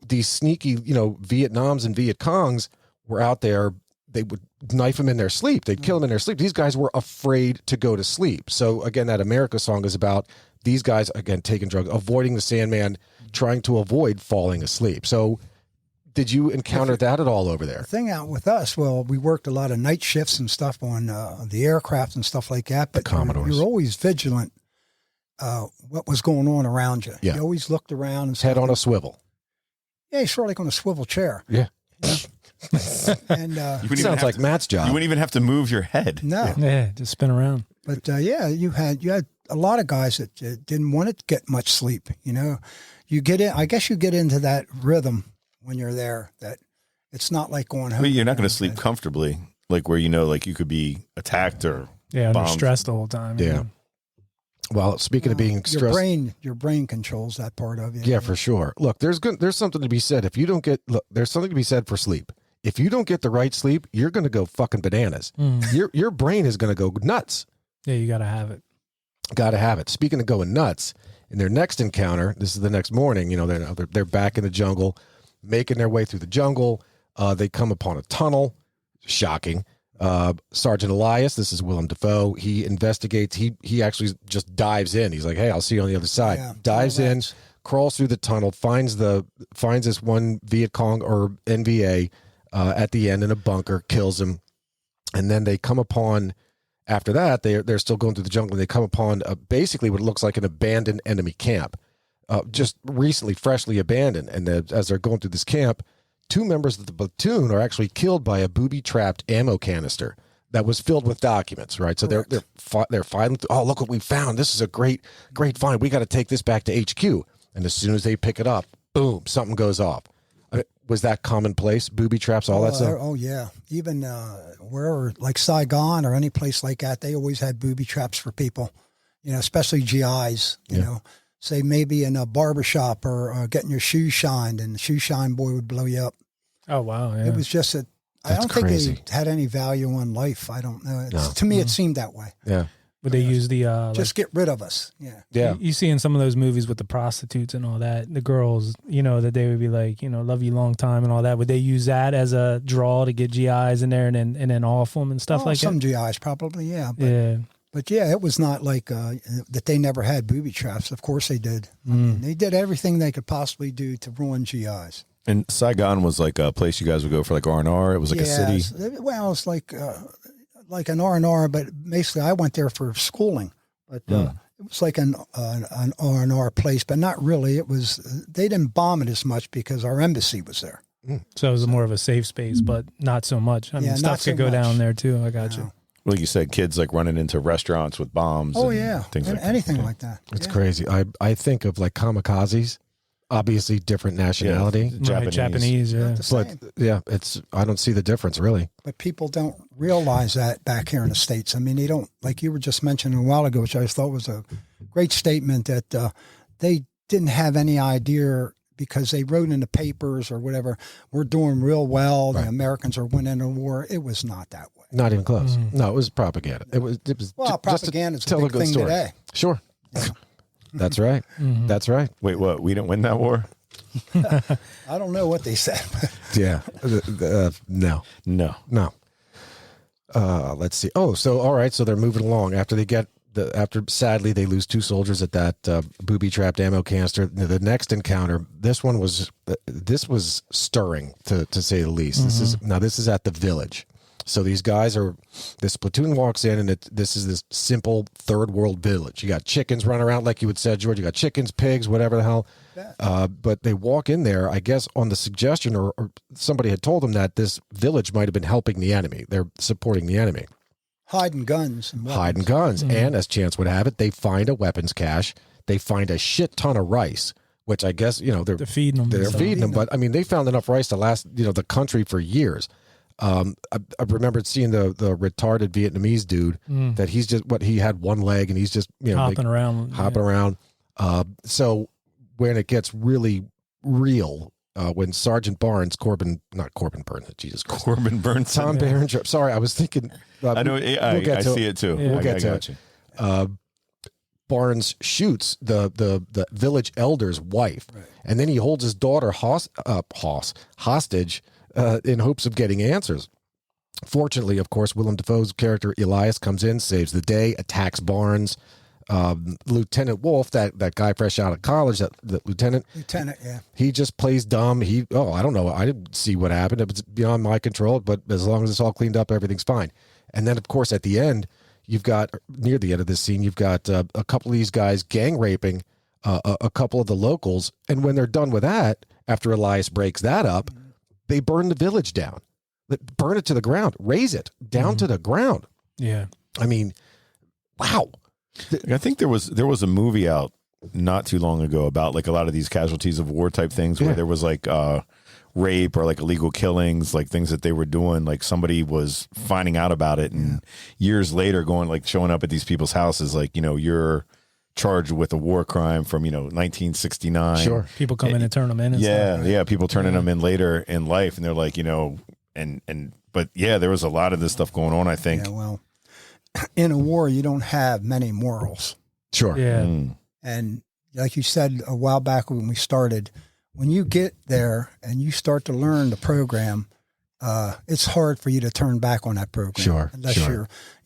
these sneaky Vietnams and Viet Congs were out there. They would knife them in their sleep. They'd kill them in their sleep. These guys were afraid to go to sleep. So again, that America song is about these guys, again, taking drugs, avoiding the Sandman, trying to avoid falling asleep. So did you encounter that at all over there? The thing out with us, well, we worked a lot of night shifts and stuff on the aircraft and stuff like that. But Commodores. you're always vigilant what was going on around you. Yeah. You always looked around and Head on a swivel. Yeah, you're sort of like on a swivel chair. Yeah. And you wouldn't even Sounds have like to, Matt's job. you wouldn't even have to move your head. no. Yeah, just spin around. But you had a lot of guys that didn't want to get much sleep. You get in. I guess you get into that rhythm when you're there. That it's not like going home. But you're not going to sleep comfortably, like where like you could be attacked or Yeah, under bombed. stress the whole time. Yeah. Well, speaking of being stressed, your brain controls that part of you. yeah, for sure. Look, there's something to be said. If you don't get, there's something to be said for sleep. If you don't get the right sleep, you're going to go fucking bananas. Your brain is going to go nuts. Yeah, you got to have it. Got to have it. Speaking of going nuts, in their next encounter, this is the next morning. They're back in the jungle, making their way through the jungle. They come upon a tunnel. Shocking. Sergeant Elias, this is Willem Dafoe. He investigates. He actually just dives in. He's like, "Hey, I'll see you on the other side." Yeah, Dives well, in, crawls through the tunnel, finds this one Viet Cong or NVA at the end in a bunker, kills him, and then they come upon. After that, they're still going through the jungle. And they come upon basically what looks like an abandoned enemy camp, just recently, freshly abandoned. And as they're going through this camp, two members of the platoon are actually killed by a booby-trapped ammo canister that was filled with documents. Right, so they're filing. Oh, look what we found! This is a great find. We got to take this back to HQ. And as soon as they pick it up, boom, something goes off. Was that commonplace? Booby traps, all that stuff? Oh, yeah. Even wherever, like Saigon or any place like that, they always had booby traps for people, especially GIs, you know. say maybe in a barbershop or getting your shoes shined, and the shoe shine boy would blow you up. Oh, wow. Yeah. It was just I That's don't crazy. think they had any value on life. I don't know. No. To me, it seemed that way. Yeah. Would they use the Just get rid of us. Yeah. Yeah. You see in some of those movies with the prostitutes and all that, the girls, that they would be like, love you long time and all that. Would they use that as a draw to get GIs in there and then off them and stuff like some that? Some GIs probably, yeah. But yeah, it was not like that they never had booby traps. Of course they did. I mean, they did everything they could possibly do to ruin GIs. And Saigon was like a place you guys would go for like R&R. It was like a city. Well, it's like an R&R, but basically I went there for schooling. But it was like an R&R place, but not really. It was they didn't bomb it as much because our embassy was there. So it was more of a safe space, but not so much. I mean, stuff could go down there too. I got you. Like you said, kids like running into restaurants with bombs. Oh, and yeah. Things like anything that. like that. It's crazy. I think of like kamikazes, obviously different nationality. Right, Japanese, yeah. Not the But same. yeah, I don't see the difference really. But people don't realize that back here in the States. I mean, they don't, like you were just mentioning a while ago, which I thought was a great statement, that they didn't have any idea because they wrote in the papers or whatever, we're doing real well, the Americans are winning the war. It was not that way. Not even close. No, it was propaganda. It was Well, propaganda is a tell big a good thing story. today. Sure. That's right. That's right. Wait, what? We didn't win that war? I don't know what they said. Yeah. No. No. Let's see. Oh, so all right. So they're moving along after sadly they lose 2 soldiers at that booby trapped ammo canister. The next encounter, this was stirring to say the least. This is at the village. So these guys this platoon walks in, and this is this simple third world village. You got chickens running around, like you would say, George. You got chickens, pigs, whatever the hell. But they walk in there, I guess, on the suggestion or somebody had told them that this village might have been helping the enemy. They're supporting the enemy. Hiding guns. And as chance would have it, they find a weapons cache. They find a shit ton of rice, which I guess, they're feeding them. They're feeding them. But I mean, they found enough rice to last, the country for years. I remembered seeing the retarded Vietnamese dude that he's just he had one leg and he's just hopping around. So when it gets really real, when Sergeant Barnes, Corbin Burns, Jesus Christ, Corbin Burns, Tom Berenger. Sorry, I was thinking. I know. I see it too. Yeah. We'll get to it. Barnes shoots the village elder's wife, and then he holds his daughter hostage. In hopes of getting answers. Fortunately, of course, Willem Dafoe's character Elias comes in, saves the day, attacks Barnes. Lieutenant Wolf, that guy fresh out of college, that lieutenant, yeah, he just plays dumb. I don't know. I didn't see what happened. It was beyond my control, but as long as it's all cleaned up, everything's fine. And then, of course, at the end, near the end of this scene, you've got a couple of these guys gang raping a couple of the locals. And when they're done with that, after Elias breaks that up, they burn the village down, burn it to the ground, raise it down to the ground. Yeah. I mean, wow. I think there was a movie out not too long ago about like a lot of these casualties of war type things where there was like rape or like illegal killings, like things that they were doing. Like somebody was finding out about it and years later showing up at these people's houses, like, you're charged with a war crime from 1969. Sure, people come in and turn them in. And people turning them in later in life, and they're like, but there was a lot of this stuff going on. I think. Yeah, well, in a war, you don't have many morals. Sure. Yeah. And like you said a while back when we started, when you get there and you start to learn the program, it's hard for you to turn back on that program. Sure. Unless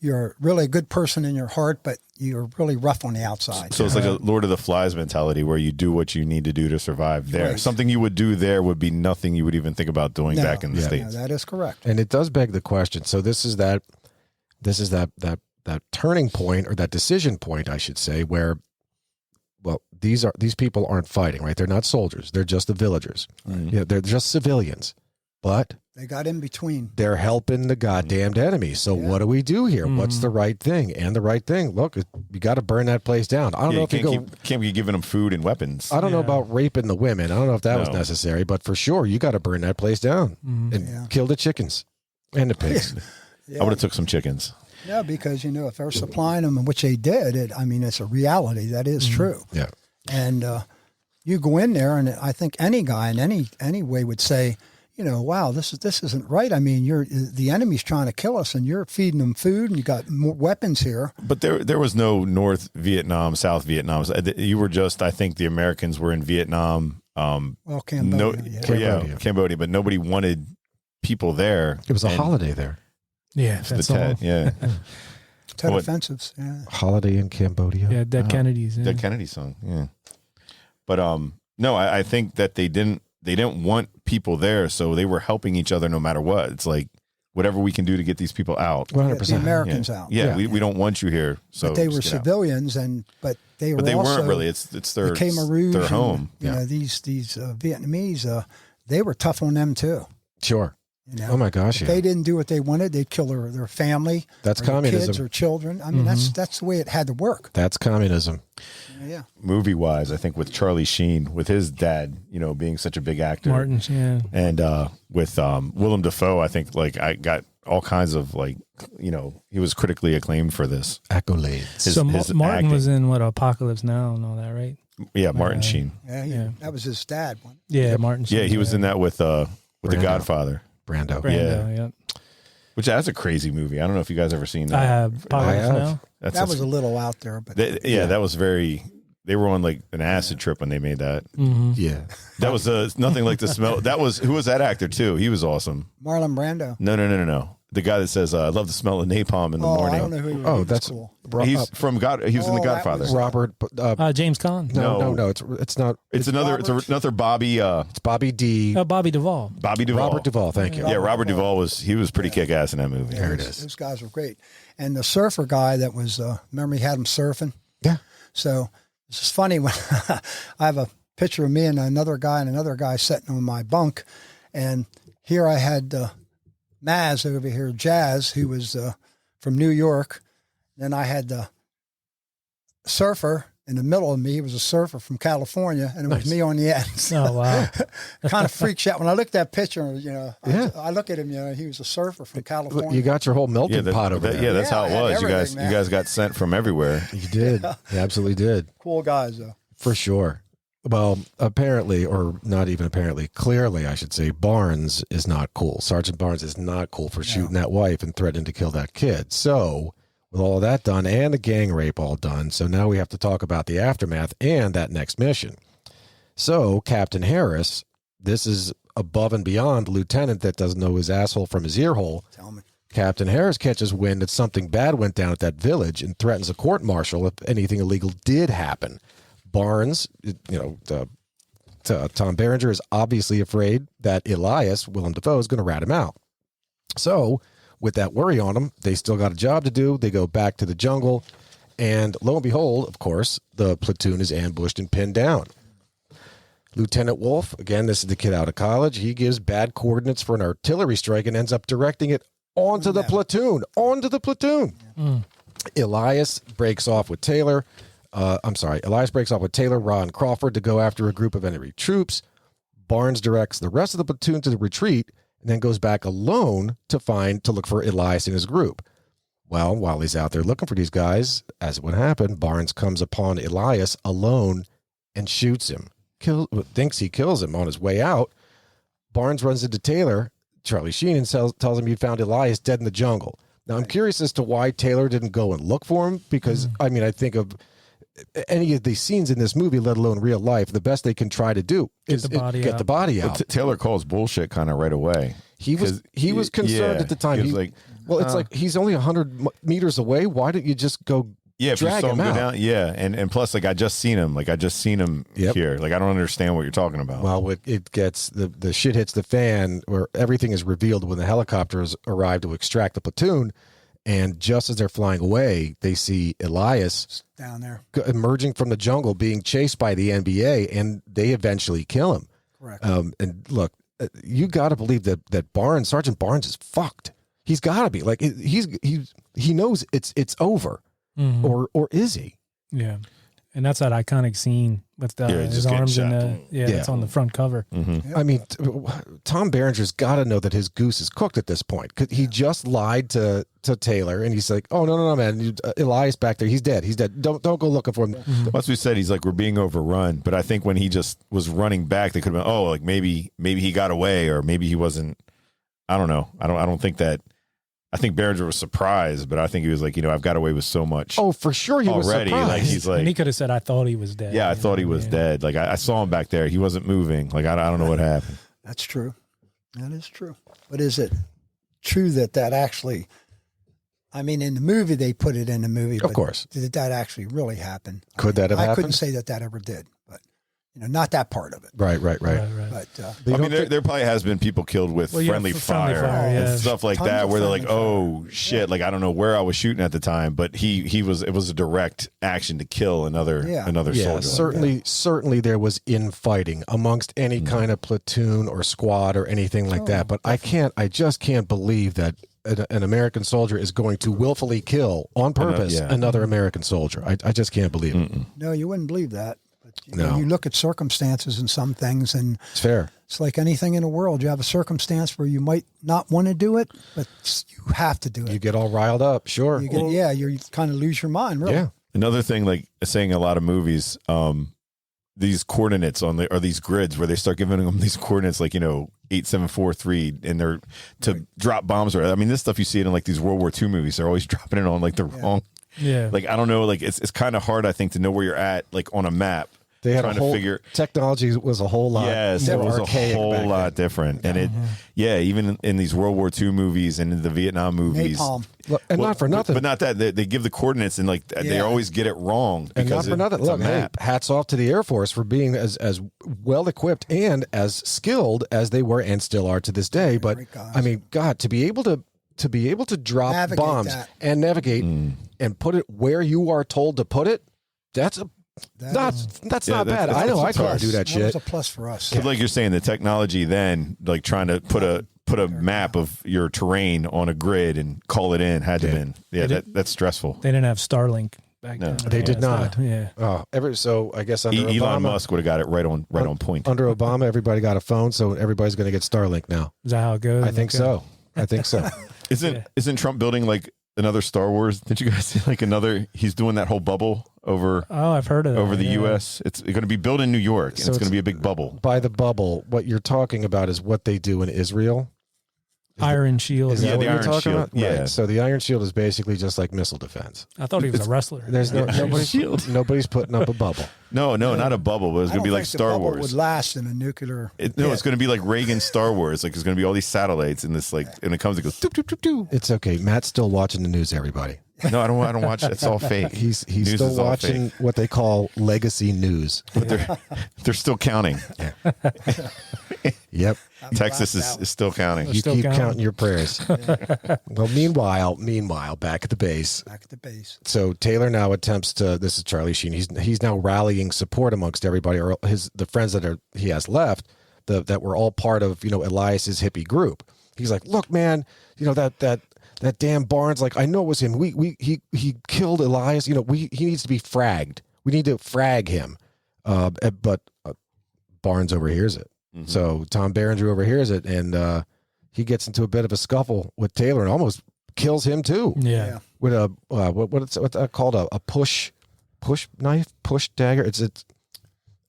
you're really a good person in your heart, but you're really rough on the outside. So it's like a Lord of the Flies mentality where you do what you need to do to survive there. Right. Something you would do there would be nothing you would even think about doing back in the States. No, that is correct. And it does beg the question. So this is that turning point, or that decision point, I should say, where, well, these people aren't fighting, right? They're not soldiers. They're just the villagers. Mm. Yeah, they're just civilians. But They got in between. they're helping the goddamned enemy. So what do we do here? What's the right thing? And the right thing, look, you got to burn that place down. I don't know if you can't be giving them food and weapons. I don't know about raping the women. I don't know if that was necessary, but for sure, you got to burn that place down and kill the chickens and the pigs. I would have took some chickens. Yeah, because, if they're supplying them, which they did, it's a reality. That is true. Yeah. And you go in there, and I think any guy in any way would say, wow, this isn't right. I mean, the enemy's trying to kill us, and you're feeding them food, and you got more weapons here. But there was no North Vietnam, South Vietnam. You were just, I think the Americans were in Vietnam. Well, Cambodia. Cambodia, but nobody wanted people there. It was a holiday there. Yeah, The Tet, yeah. Tet offensives, yeah. Holiday in Cambodia. Yeah, Dead Kennedys. Yeah. Dead Kennedy song, yeah. But no, I think that they didn't want people there, so they were helping each other no matter what. It's like whatever we can do to get these people out. 100%. The Americans out. Yeah, we don't want you here. So but they were civilians, but they weren't also, really. It's their the Khmer Rouge, their home. These Vietnamese, they were tough on them too. Sure. Oh my gosh! If they didn't do what they wanted, they'd kill their family. That's or communism. Kids or children. I mean, that's the way it had to work. That's communism. Yeah. Movie wise, I think with Charlie Sheen, with his dad, being such a big actor, Martin, yeah, and with Willem Dafoe, I think I got all kinds of he was critically acclaimed for this. Accolades. So Martin acting. was in Apocalypse Now and all that, right? Yeah, Martin Sheen. Yeah, that was his dad. Yeah, Martin Sheen. Yeah, he was in that with The Brando. Godfather. Brando. Yeah. Which that's a crazy movie. I don't know if you guys ever seen that. I have Apocalypse Now. That was a little out there, but that was very. They were on an acid trip when they made that. Mm-hmm. Yeah, that was nothing like the smell. That was who was that actor too? He was awesome. Marlon Brando. No. The guy that says, "I love the smell of napalm in the morning." I don't know who he was. that's cool. He's from God. He was in The Godfather. Robert. James Caan. No. It's not. It's another Bobby. It's Bobby D. Bobby Duvall. Bobby Duvall. Robert Duvall. Thank you. Yeah, Robert Duvall was pretty kick ass in that movie. There it is. Those guys were great. And the surfer guy that was, remember he had him surfing? Yeah. So it's just funny when I have a picture of me and another guy sitting on my bunk. And here I had Maz over here, Jazz, who was from New York. Then I had the surfer in the middle of me. He was a surfer from California, and it was me on the end. So Oh, wow. kind of freaks you out. When I looked at that picture, I look at him, he was a surfer from California. You got your whole melting pot over there. Yeah, that's how I it had was. everything, You guys got sent from everywhere. You did. You absolutely did. Cool guys, though. For sure. Well, apparently, or not even apparently, clearly, I should say, Barnes is not cool. Sergeant Barnes is not cool for shooting that wife and threatening to kill that kid. So, with all of that done and the gang rape all done, so now we have to talk about the aftermath and that next mission. So, Captain Harris, this is above and beyond the lieutenant that doesn't know his asshole from his ear hole. Tell me. Captain Harris catches wind that something bad went down at that village and threatens a court-martial if anything illegal did happen. Barnes, Tom Berenger is obviously afraid that Elias, Willem Dafoe, is going to rat him out. So, with that worry on them, they still got a job to do. They go back to the jungle, and lo and behold, of course, the platoon is ambushed and pinned down. Lieutenant Wolf, again, this is the kid out of college, he gives bad coordinates for an artillery strike and ends up directing it onto the platoon. Elias breaks off with Taylor. Elias breaks off with Taylor, Ra, and Crawford to go after a group of enemy troops. Barnes directs the rest of the platoon to the retreat and then goes back alone to look for Elias and his group. Well, while he's out there looking for these guys, as it would happen, Barnes comes upon Elias alone and shoots him. Thinks he kills him on his way out. Barnes runs into Taylor, Charlie Sheen, and tells him he found Elias dead in the jungle. Now, I'm curious as to why Taylor didn't go and look for him, because, I think of any of these scenes in this movie, let alone real life, the best they can try to do is get the body out. But Taylor calls bullshit kind of right away. He was concerned at the time. He was like, it's like he's only 100 meters away. Why didn't you just go if you drag saw him him go out? down, and plus, I just seen him. Yep. Here. I don't understand what you're talking about. Well, it gets the shit hits the fan, where everything is revealed when the helicopters arrive to extract the platoon. And just as they're flying away, they see Elias Down there. emerging from the jungle, being chased by the NBA, and they eventually kill him. Correct. And look, you got to believe that Sergeant Barnes is fucked. He's got to be he knows it's over, or is he? Yeah. And that's that iconic scene with just his getting arms in shot. the it's on the front cover. I mean, Tom Berenger's got to know that his goose is cooked at this point. 'Cause he just lied to Taylor, and he's like, "Oh no, man, Elias back there, he's dead. He's dead. Don't go looking for him." Once we said he's like, we're being overrun, but I think when he just was running back, they could have been, oh, like maybe he got away, or maybe he wasn't. I don't know. I don't think that. I think Berenger was surprised, but I think he was like, I've got away with so much. Oh, for sure, he was already. surprised. Like he's like, And he could have said, "I thought he was dead." yeah, I thought he was dead. Like I saw him back there. He wasn't moving. Like I don't know what happened. That's true. That is true. But is it true that actually? I mean, in the movie they put it in the movie. Of but course. Did that actually really happen? Could that have I happened? couldn't say that ever did, but not that part of it. Right. Right. But I mean, there probably has been people killed with friendly for friendly fire fire, and stuff like Tons that, of where they're like, friendly "Oh shit!" Like I don't know where I was shooting at the time, but it was a direct action to kill another Yeah, soldier. certainly there was infighting amongst any kind of platoon or squad or anything like that. But I just can't believe that an American soldier is going to willfully kill on purpose another American soldier. I just can't believe it. no, you wouldn't believe that. But No. you look at circumstances and some things, and It's fair. it's like anything in the world. You have a circumstance where you might not want to do it, but you have to do it. You get all riled up, sure. You kind of lose your mind, really. Yeah. Another thing, like saying a lot of movies, these coordinates or these grids where they start giving them these coordinates, like 8743, and they're to drop bombs. Or I mean, this stuff you see it in like these World War II movies. They're always dropping it on like the wrong. Yeah. Like I don't know. Like it's kind of hard, I think, to know where you're at, like on a map. They had trying a whole to figure. technology was a whole lot. Yes, it more was a archaic whole back lot then. different, and even in these World War II movies and in the Vietnam movies, Napalm. Look, and not for nothing. but not that they give the coordinates and like they Yeah. always get it wrong. And not because for nothing. it's a Look, hey, map. hats off to the Air Force for being as well equipped and as skilled as they were and still are to this day. But great guys. I mean, God, to be able to drop Navigate bombs that. and navigate and put it where you are told to put it, that's not Yeah, bad. that's I know I a couldn't plus. do that That was shit. a plus for us. But like you're saying, the technology then, like trying to put a map of your terrain on a grid and call it in had to been that's stressful. They didn't have Starlink back No. then. They did not. Yeah. So I guess under Elon Obama, Musk would have got it right on point. under Obama, everybody got a phone, so everybody's going to get Starlink now. Is that how it goes? I think so. Isn't Trump building like another Star Wars? Did you guys see like another? He's doing that whole bubble over Oh, I've heard of that. over the yeah. U.S. It's going to be built in New York, and So it's going to it's- be a big bubble. By the bubble, what you're talking about is what they do in Israel. Iron Shield. Is Yeah, that the what you're Iron talking Shield. about? Yeah. Right. So the Iron Shield is basically just like missile defense. I thought he was a wrestler. There's nobody's putting up a bubble. No, not a bubble, but it's I going to be don't like think the Star bubble Wars. would last in a nuclear. It's going to be like Reagan Star Wars. Like, there's going to be all these satellites, and this like, and it comes, it goes. Doop, doop, doop, doop. It's okay. Matt's still watching the news. Everybody, No, I don't watch. It's all fake. he's News still is all watching what they call legacy news. But they're still counting. Yep. Texas is still counting. You still keep counting. counting your prayers. Well, meanwhile, back at the base. Back at the base. So Taylor now attempts to. This is Charlie Sheen. He's now rallying support amongst everybody, or the friends that he has left, that were all part of Elias's hippie group. He's like, look, man, that damn Barnes. Like, I know it was him. He killed Elias. He needs to be fragged. We need to frag him. But Barnes overhears it. Mm-hmm. So Tom Berenger overhears it, and he gets into a bit of a scuffle with Taylor and almost kills him too. Yeah. With a what's called a push dagger.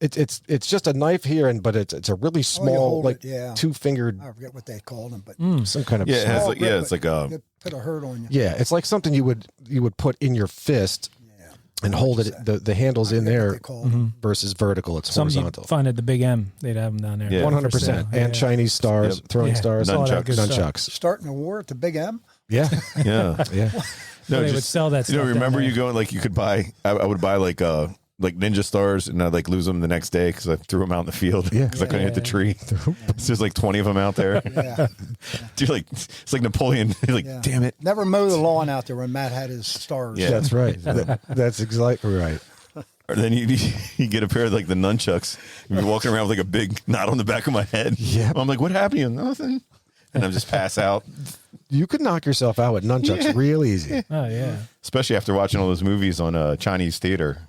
It's just a knife here, but it's a really small, hold like it, yeah. 2-fingered, I forget what they called them, but some kind of Yeah, it has small like grip, it's like but it put a hurt on you. yeah, it's like something you would put in your fist Yeah. and hold it. The handle's in I forget what there they called them. versus vertical. It's Some you horizontal. find at the Big M. They'd have them down there. Yeah. 100%. Yeah. And Chinese stars, Yep. throwing Yeah. stars, All that good stuff. nunchucks. Starting a war at the Big M. Yeah, yeah. yeah. No, They would sell that You stuff down remember there. you going like you could buy. I would buy like ninja stars, and I'd like lose them the next day because I threw them out in the field. Yeah. because I couldn't hit the tree. So there's like 20 of them out there. Yeah. Dude, like it's like Napoleon. You're like, Yeah. damn it. Never mow the lawn out there when Matt had his stars. Yeah. That's right. That's exactly right. Or then you get a pair of like the nunchucks. You're walking around with like a big knot on the back of my head. Yeah. I'm like, what happened? to you? Nothing. And I'm just pass out. You could knock yourself out with nunchucks real easy. Oh, yeah. Especially after watching all those movies on Chinese theater.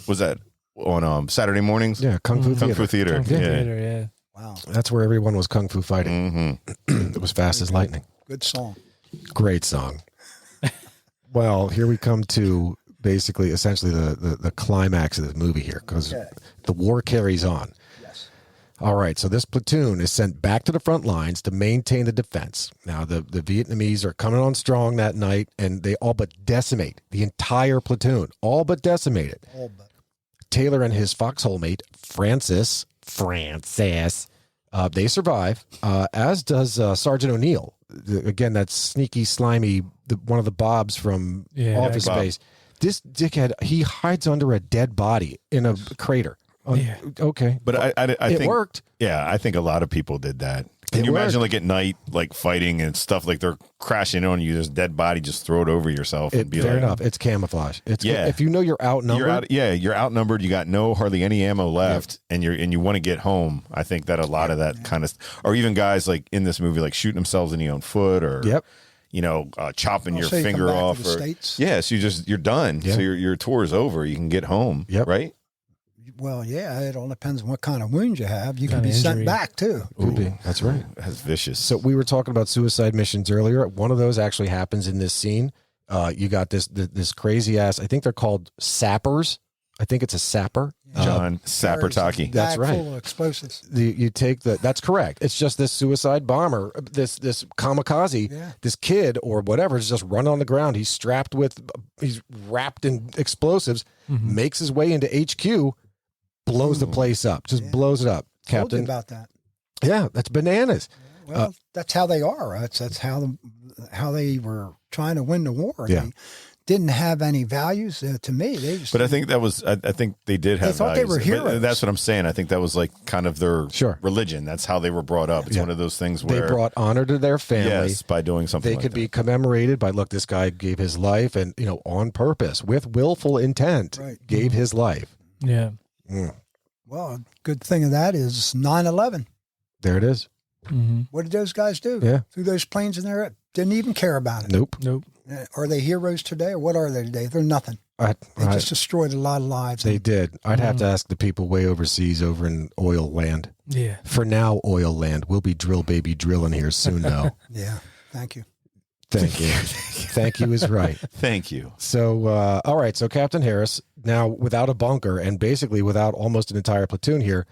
Was that on Saturday mornings. Yeah, Kung Fu Kung Fu Theater. Theater. Kung Fu Yeah. Theater, yeah. Wow. That's where everyone was Kung Fu fighting. Mm-hmm. It was fast as lightning. Good song. Great song. Well, here we come to basically, essentially the climax of the movie here, because the war carries on. Yes. All right, so this platoon is sent back to the front lines to maintain the defense. Now, the Vietnamese are coming on strong that night, and they all but decimate the entire platoon, all but decimate it. All but. Taylor and his foxhole mate, Francis, they survive, as does Sergeant O'Neill. Again, that sneaky, slimy, one of the Bobs from Office Bob. Space. This dickhead, he hides under a dead body in a crater. Yeah. Okay. But I it think worked. Yeah, I think a lot of people did that. Can It you imagine worked. like at night, like fighting and stuff, like they're crashing on you, there's a dead body, just throw it over yourself and be Fair like, enough. It's camouflage. It's Yeah. if you know you're outnumbered. you're outnumbered. You got hardly any ammo left, and you want to get home. I think that a lot of that kind of, or even guys like in this movie, like shooting themselves in the own foot, or Yep. chopping your So you come finger back to off, the or States? so you're done. Yeah. So your tour is over. You can get home. Yep. Right. Well, yeah, it all depends on what kind of wounds you have. You can Kind be of sent injury. back, too. Could be. That's right. That's vicious. So we were talking about suicide missions earlier. One of those actually happens in this scene. You got this crazy ass. I think they're called sappers. I think it's a sapper. John Sapertaki. That's Bag right. full of explosives. You take that's correct. It's just this suicide bomber, this kamikaze, Yeah. this kid or whatever is just run on the ground. He's wrapped in explosives, makes his way into HQ, blows the place up, just blows it up. Told you Captain, about that. yeah, that's bananas. Well, that's how they are. That's how they were trying to win the war. Yeah. They didn't have any values to me. They just, But I think that was, I think they did have They thought they values. were But heroes. that's what I'm saying. I think that was like kind of their Sure. religion. That's how they were brought up. It's Yeah. one of those things They where brought honor to their family. yes, by doing something They like could that. be commemorated by, look, this guy gave his life and, on purpose, with willful intent, Right. gave his life. Yeah. well, a good thing of that is 9/11. There it is. Mm-hmm. What did those guys do? Yeah. Threw those planes in there. Didn't even care about it. Nope. Nope. Are they heroes today, or what are they today? They're nothing. They just destroyed a lot of lives. They did. I'd have to ask the people way overseas over in oil land. Yeah. For now, oil land. We'll be drill baby drilling here soon now. Yeah. Thank you. Thank you. Thank you is right. Thank you. So, all right. So Captain Harris, now without a bunker and basically without almost an entire platoon here,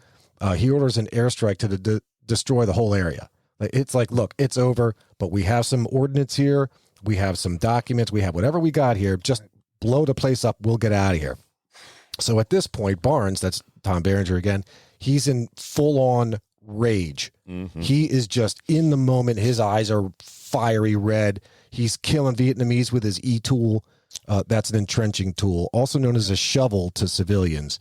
he orders an airstrike to destroy the whole area. It's like, look, it's over, but we have some ordnance here. We have some documents. We have whatever we got here. Just blow the place up. We'll get out of here. So at this point, Barnes, that's Tom Berenger again, he's in full-on rage. Mm-hmm. He is just in the moment. His eyes are fiery red. He's killing Vietnamese with his E-tool. That's an entrenching tool, also known as a shovel to civilians.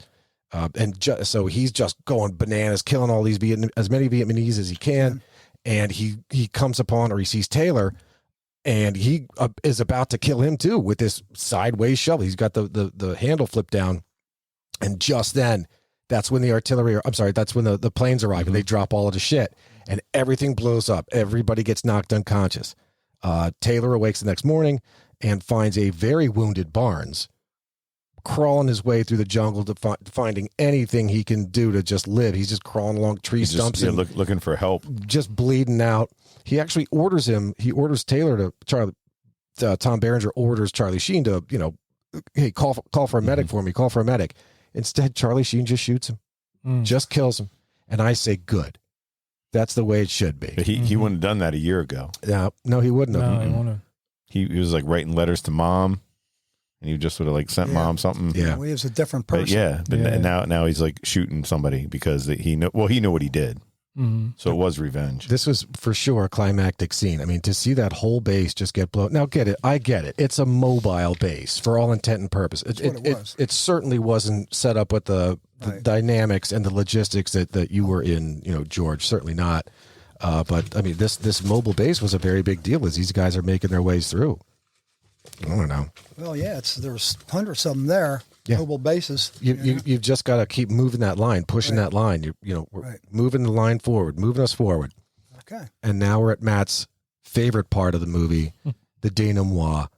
So he's just going bananas, killing all these as many Vietnamese as he can. And he comes upon, or he sees Taylor, and he is about to kill him too with this sideways shovel. He's got the handle flipped down, and just then, that's when that's when the planes arrive and they drop all of the shit, and everything blows up. Everybody gets knocked unconscious. Taylor awakes the next morning and finds a very wounded Barnes crawling his way through the jungle to finding anything he can do to just live. He's just crawling along tree stumps and looking for help. just bleeding out. He actually orders Taylor to Tom Berenger orders Charlie Sheen to, hey, call for a medic for me, call for a medic. Instead, Charlie Sheen just shoots him, just kills him. And I say, good. That's the way it should be. But he wouldn't have done that a year ago. No, he wouldn't have. No, I want to. He was like writing letters to mom, and he just would have like sent mom something. Yeah. Well, he was a different person. But now he's like shooting somebody because he knew what he did. Mm-hmm. So it was revenge. This was for sure a climactic scene. I mean, to see that whole base just get blown. Now, I get it. It's a mobile base for all intent and purpose. It certainly wasn't set up with the dynamics and the logistics that you were in, George. Certainly not. But I mean, this mobile base was a very big deal as these guys are making their ways through. I don't know. Well, yeah, there's hundreds of them there. Yeah. Mobile bases. You've just got to keep moving that line, pushing that line. We're moving the line forward, moving us forward. Okay. And now we're at Matt's favorite part of the movie, the denouement.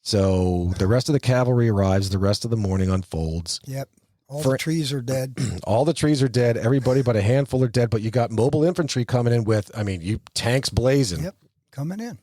So the rest of the cavalry arrives. The rest of the morning unfolds. Yep. All the trees are dead. All the trees are dead. Everybody but a handful are dead. But you got mobile infantry coming in with, you tanks blazing. Yep, coming in.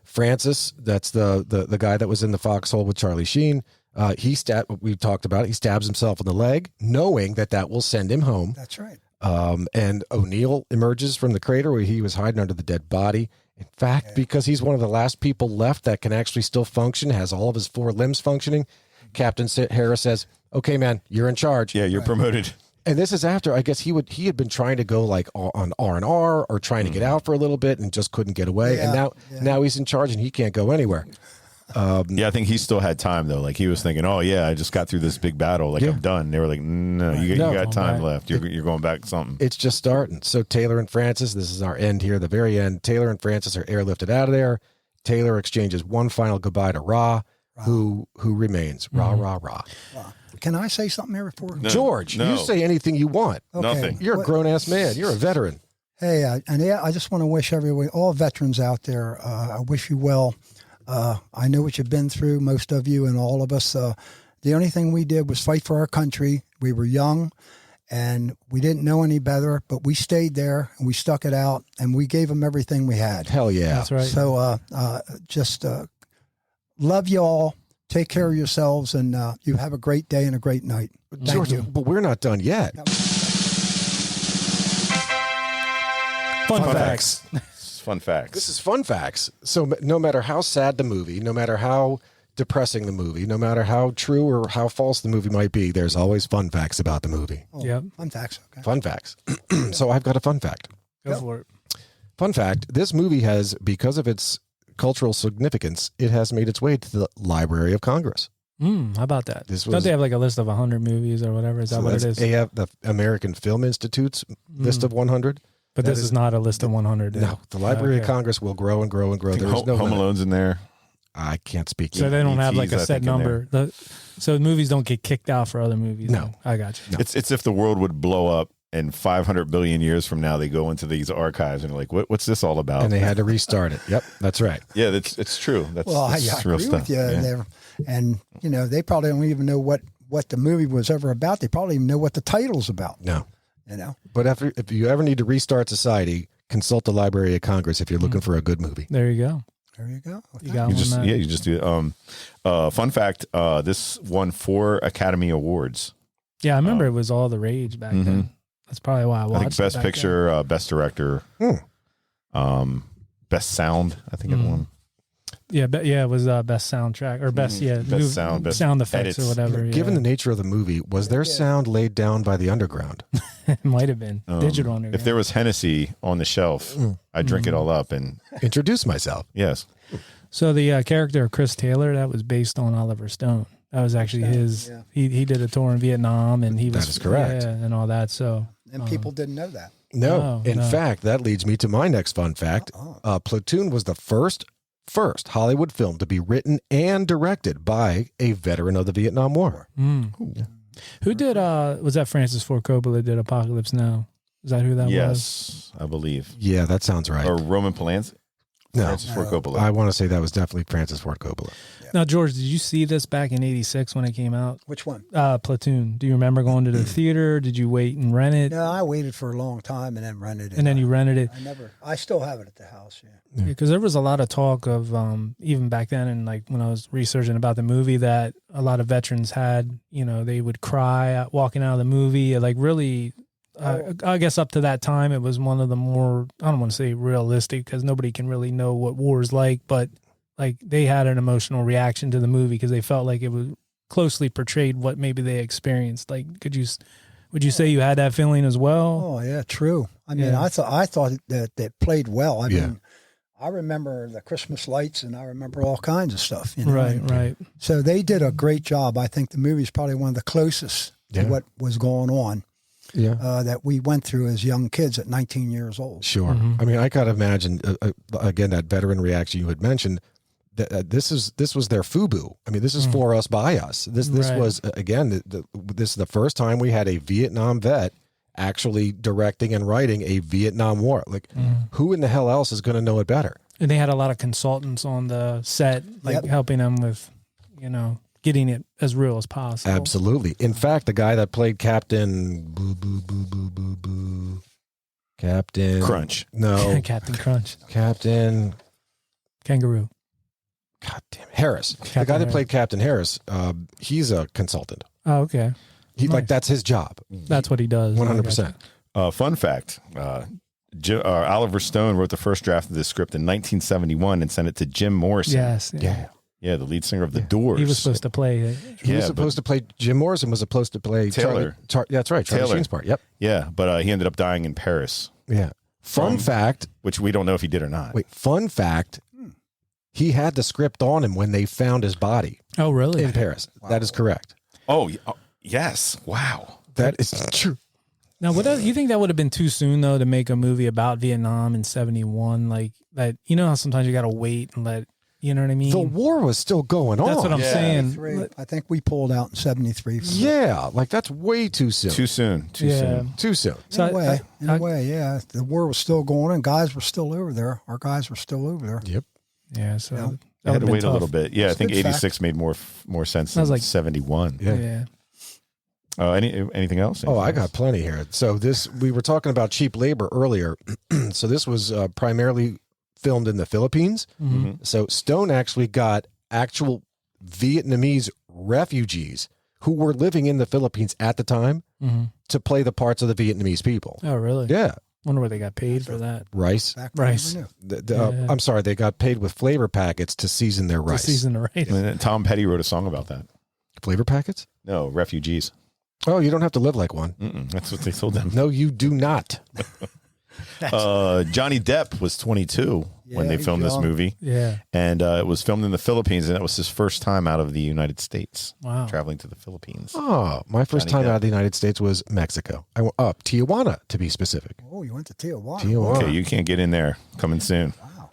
Francis, that's the guy that was in the foxhole with Charlie Sheen. We talked about it. He stabs himself in the leg, knowing that will send him home. That's right. And O'Neill emerges from the crater where he was hiding under the dead body. In fact, because he's one of the last people left that can actually still function, has all of his 4 limbs functioning, Captain Harris says, "Okay, man, you're in charge." Yeah, you're promoted. And this is after, I guess he had been trying to go like on R&R or trying to get out for a little bit and just couldn't get away. Yeah, and now he's in charge and he can't go anywhere. I think he still had time though. Like he was thinking, "Oh yeah, I just got through this big battle. Like I'm done." They were like, "No, you got time left. You're going back to something." It's just starting. So Taylor and Francis, this is our end here, the very end. Taylor and Francis are airlifted out of there. Taylor exchanges one final goodbye to Ra. Who remains. Ra. Can I say something here before? No, George, you say anything you want. Okay. Nothing. You're a grown-ass man. You're a veteran. Hey, I just want to wish everyone, all veterans out there, I wish you well. I know what you've been through, most of you and all of us. The only thing we did was fight for our country. We were young, and we didn't know any better, but we stayed there, and we stuck it out, and we gave them everything we had. Hell yeah. That's right. So just love you all. Take care of yourselves, and you have a great day and a great night. Thank George, you. but we're not done yet. Fun facts. Fun facts. This is fun facts. So no matter how sad the movie, no matter how depressing the movie, no matter how true or how false the movie might be, there's always fun facts about the movie. Oh, Yep. Fun facts. Okay. Fun facts. So I've got a fun fact. Go for it. Fun fact, this movie has, because of its cultural significance, it has made its way to the Library of Congress. How about that? This Don't they have like a list of 100 movies or whatever? Is that what it is? They have the American Film Institute's list of 100. But this is not a list of 100. No, the Library of Congress will grow and grow and grow. There is no Home limit. Alone's in there. I can't speak. So they don't have like a E.T.'s, I set think, in number. So movies don't get kicked out for other movies. No. I got you. No. It's if the world would blow up and 500 billion years from now they go into these archives and they're like, what's this all about? And they had to restart it. Yep, that's right. Yeah, it's true. That's I that's real agree stuff. with you. Yeah. And they probably don't even know what the movie was ever about. They probably even know what the title's about. No. But if you ever need to restart society, consult the Library of Congress if you're looking for a good movie. There you go. there you go. You got You one, just Matt? you just do it. Fun fact: this won 4 Academy Awards. Yeah, I remember it was all the rage back then. That's probably why I watched. I think Best it back Picture, Best Director, Best Sound. I think it won. then. Yeah, it was best soundtrack or best Best sound, best sound effects edits. or whatever. Given the nature of the movie, was their sound laid down by the underground? it might have been digital underground. If there was Hennessy on the shelf, I'd drink it all up. And Introduce myself. yes, So the character of Chris Taylor, that was based on Oliver Stone. That was actually his. Yeah. He did a tour in Vietnam, and he was That is correct. yeah, and all that. So And people didn't know that. No. No, In no. fact, that leads me to my next fun fact. Platoon was the first Hollywood film to be written and directed by a veteran of the Vietnam War. who did? Was that Francis Ford Coppola did Apocalypse Now? Is that who that was? yes, I believe. Yeah, that sounds right. Or Roman Polanski. No, Francis Ford Coppola. I want to say that was definitely Francis Ford Coppola. Now, George, did you see this back in '86 when it came out? Which one? Platoon. Do you remember going to the theater? Did you wait and rent it? No, I waited for a long time and then rented it. And then you rented it? I still have it at the house. Yeah. Because there was a lot of talk of even back then, and like when I was researching about the movie, that a lot of veterans had, they would cry walking out of the movie. Like really, I guess up to that time, it was one of the more, I don't want to say realistic because nobody can really know what war is like, but like they had an emotional reaction to the movie because they felt like it was closely portrayed what maybe they experienced. Like, would you say you had that feeling as well? Oh yeah, true. I mean, Yeah. I thought that played well. I mean, I remember the Christmas lights and I remember all kinds of stuff. Right. So they did a great job. I think the movie's probably one of the closest to what was going on. Yeah. That we went through as young kids at 19 years old. Sure. I mean, I gotta imagine again that veteran reaction you had mentioned. This was their FUBU. I mean, this is for us by us. This Right. was again. This is the first time we had a Vietnam vet actually directing and writing a Vietnam War. Like, who in the hell else is going to know it better? And they had a lot of consultants on the set, like Yep. helping them with, getting it as real as possible. Absolutely. In fact, the guy that played Captain Captain Crunch. No. Captain Crunch. Captain Kangaroo. God damn it. Harris. The Captain guy that Harris. played Captain Harris, he's a consultant. Oh, okay. He Nice. like that's his job. That's what he does. 100%. Fun fact. Oliver Stone wrote the first draft of this script in 1971 and sent it to Jim Morrison. Yes. Yeah. Yeah, the lead singer of The Doors. He was supposed to play it. He was supposed to play Jim Morrison was supposed to play Taylor. Yeah, that's right. Charlie Taylor. Sheen's part. Yep. Yeah, but he ended up dying in Paris, Yeah. Fun fact. which we don't know if he did or not. Wait, fun fact. He had the script on him when they found his body Oh, really? in Paris. That is correct. Oh, yes. Wow. That is true. Now, you think that would have been too soon, though, to make a movie about Vietnam in 71? Like, that, you know how sometimes you got to wait and let, you know what I mean? The war was still going on. That's what I'm Yeah. saying. 73. I think we pulled out in 73. Yeah, like that's way too soon. Too soon. Too Yeah. soon. Too soon. So In a way, yeah. The war was still going on. Guys were still over there. Our guys were still over there. Yep. Yeah, so Yeah. that I had would to have been wait tough. a little bit. Yeah, I It's think good 86 made more sense I was than like- 71. Yeah. Yeah. Anything else? Oh, I Anything got else? plenty here. So we were talking about cheap labor earlier. So this was primarily filmed in the Philippines. Mhm. So Stone actually got actual Vietnamese refugees who were living in the Philippines at the time Mhm. to play the parts of the Vietnamese people. Oh, really? Yeah. Wonder where they got paid for that. Rice. Back Rice. when Yeah. I'm sorry, they got paid with flavor packets to season their The rice. season of rice. And then Tom Petty wrote a song about that. Flavor packets? No, refugees. Oh, you don't have to live like one. That's what they told them. No, you do not. Johnny Depp was 22 when Yeah, they he's filmed this young. movie. Yeah. And it was filmed in the Philippines, and that was his first time out of the United States, Wow. traveling to the Philippines. Oh, my first Johnny time Depp. out of the United States was Mexico. I went up Tijuana to be specific. Oh, you went to Tijuana. Tijuana. Okay, you can't get in there. Coming soon. Wow.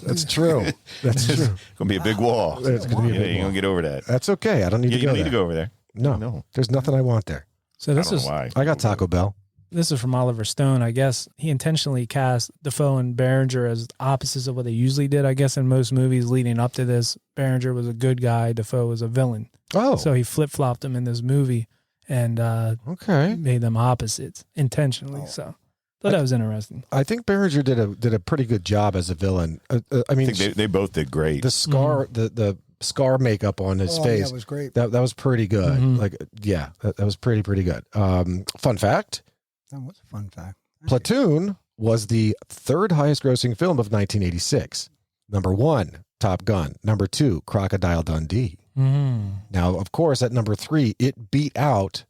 That's true. That's true. Gonna be a big wall. It's gonna be a Yeah, big you're wall. gonna get over that. That's okay. I don't need Yeah, to you go don't need there. to go over there. No, No. there's nothing I want there. So this I don't is know why. I got Taco Bell. this is from Oliver Stone. I guess he intentionally cast Defoe and Berenger as opposites of what they usually did. I guess in most movies leading up to this, Berenger was a good guy, Defoe was a villain. Oh, So he flip-flopped them in this movie and okay. made them opposites intentionally. Oh. So thought that was interesting. I think Berenger did a pretty good job as a villain. I mean, I think they both did great. the scar the scar makeup on his Oh, face yeah, it was great. that was pretty good. Mhm. Like, yeah, that was pretty good. Fun fact: That was a fun fact. Platoon was the third highest grossing film of 1986. Number 1, Top Gun. Number 2, Crocodile Dundee. Mm. Now, of course, at number 3, it beat out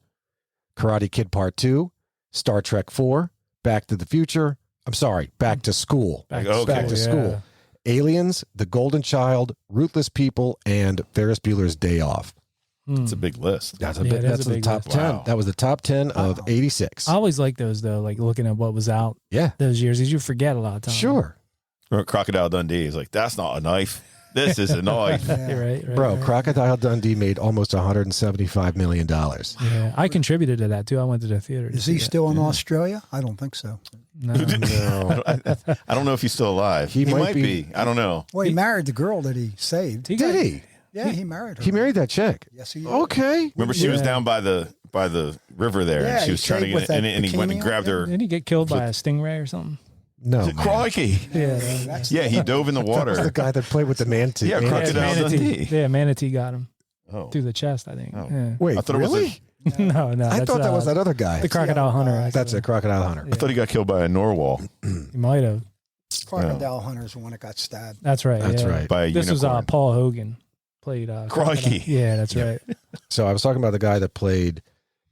Karate Kid Part 2, Star Trek 4, Back to the Future. I'm sorry, Back to School. Back, Okay. Back to School. Aliens, The Golden Child, Ruthless People, and Ferris Bueller's Day Off. It's a big list. That's Yeah, it is that's a the big top list. 10. Wow. That was the top 10 of Wow. 86. I always like those though, like looking at what was out Yeah, those years, because you forget a lot of times. sure. Or Crocodile Dundee is like, that's not a knife. This is a knife. Yeah. You're right, Bro, right. Crocodile Dundee made almost $175 million. Yeah, I contributed to that too. I went to the theater. to Is see he that. still in Australia? I don't think so. No. No. I don't know if he's still alive. He He might might be. be. I don't know. Well, he married the girl that he saved. He got- Did he? Yeah, he married her. He married that chick. Yes, he did. Okay. Remember, she was Yeah. down by the river there, Yeah, and she he was trying to shaved get with in, that and he went and bikini grabbed on, her. Didn't he get killed by a stingray or something? No. man. Crikey! Yeah. That's Yeah, he dove in the That was the water. guy that played with the manatee. Yeah, manatee. Crocodile manatee. Dundee. Yeah, manatee got him Oh, through the chest, I think. Oh. Yeah. Wait, I thought it was really? No, no. I that's, thought that was that other guy. the crocodile hunter. That's That's a Crocodile Hunter. I thought he got killed by a narwhal He might have. Crocodile Hunter's the one that got stabbed. That's right. That's yeah. right. by a This was unicorn. Paul Hogan played. Crikey. Yeah, that's right. So I was talking about the guy that played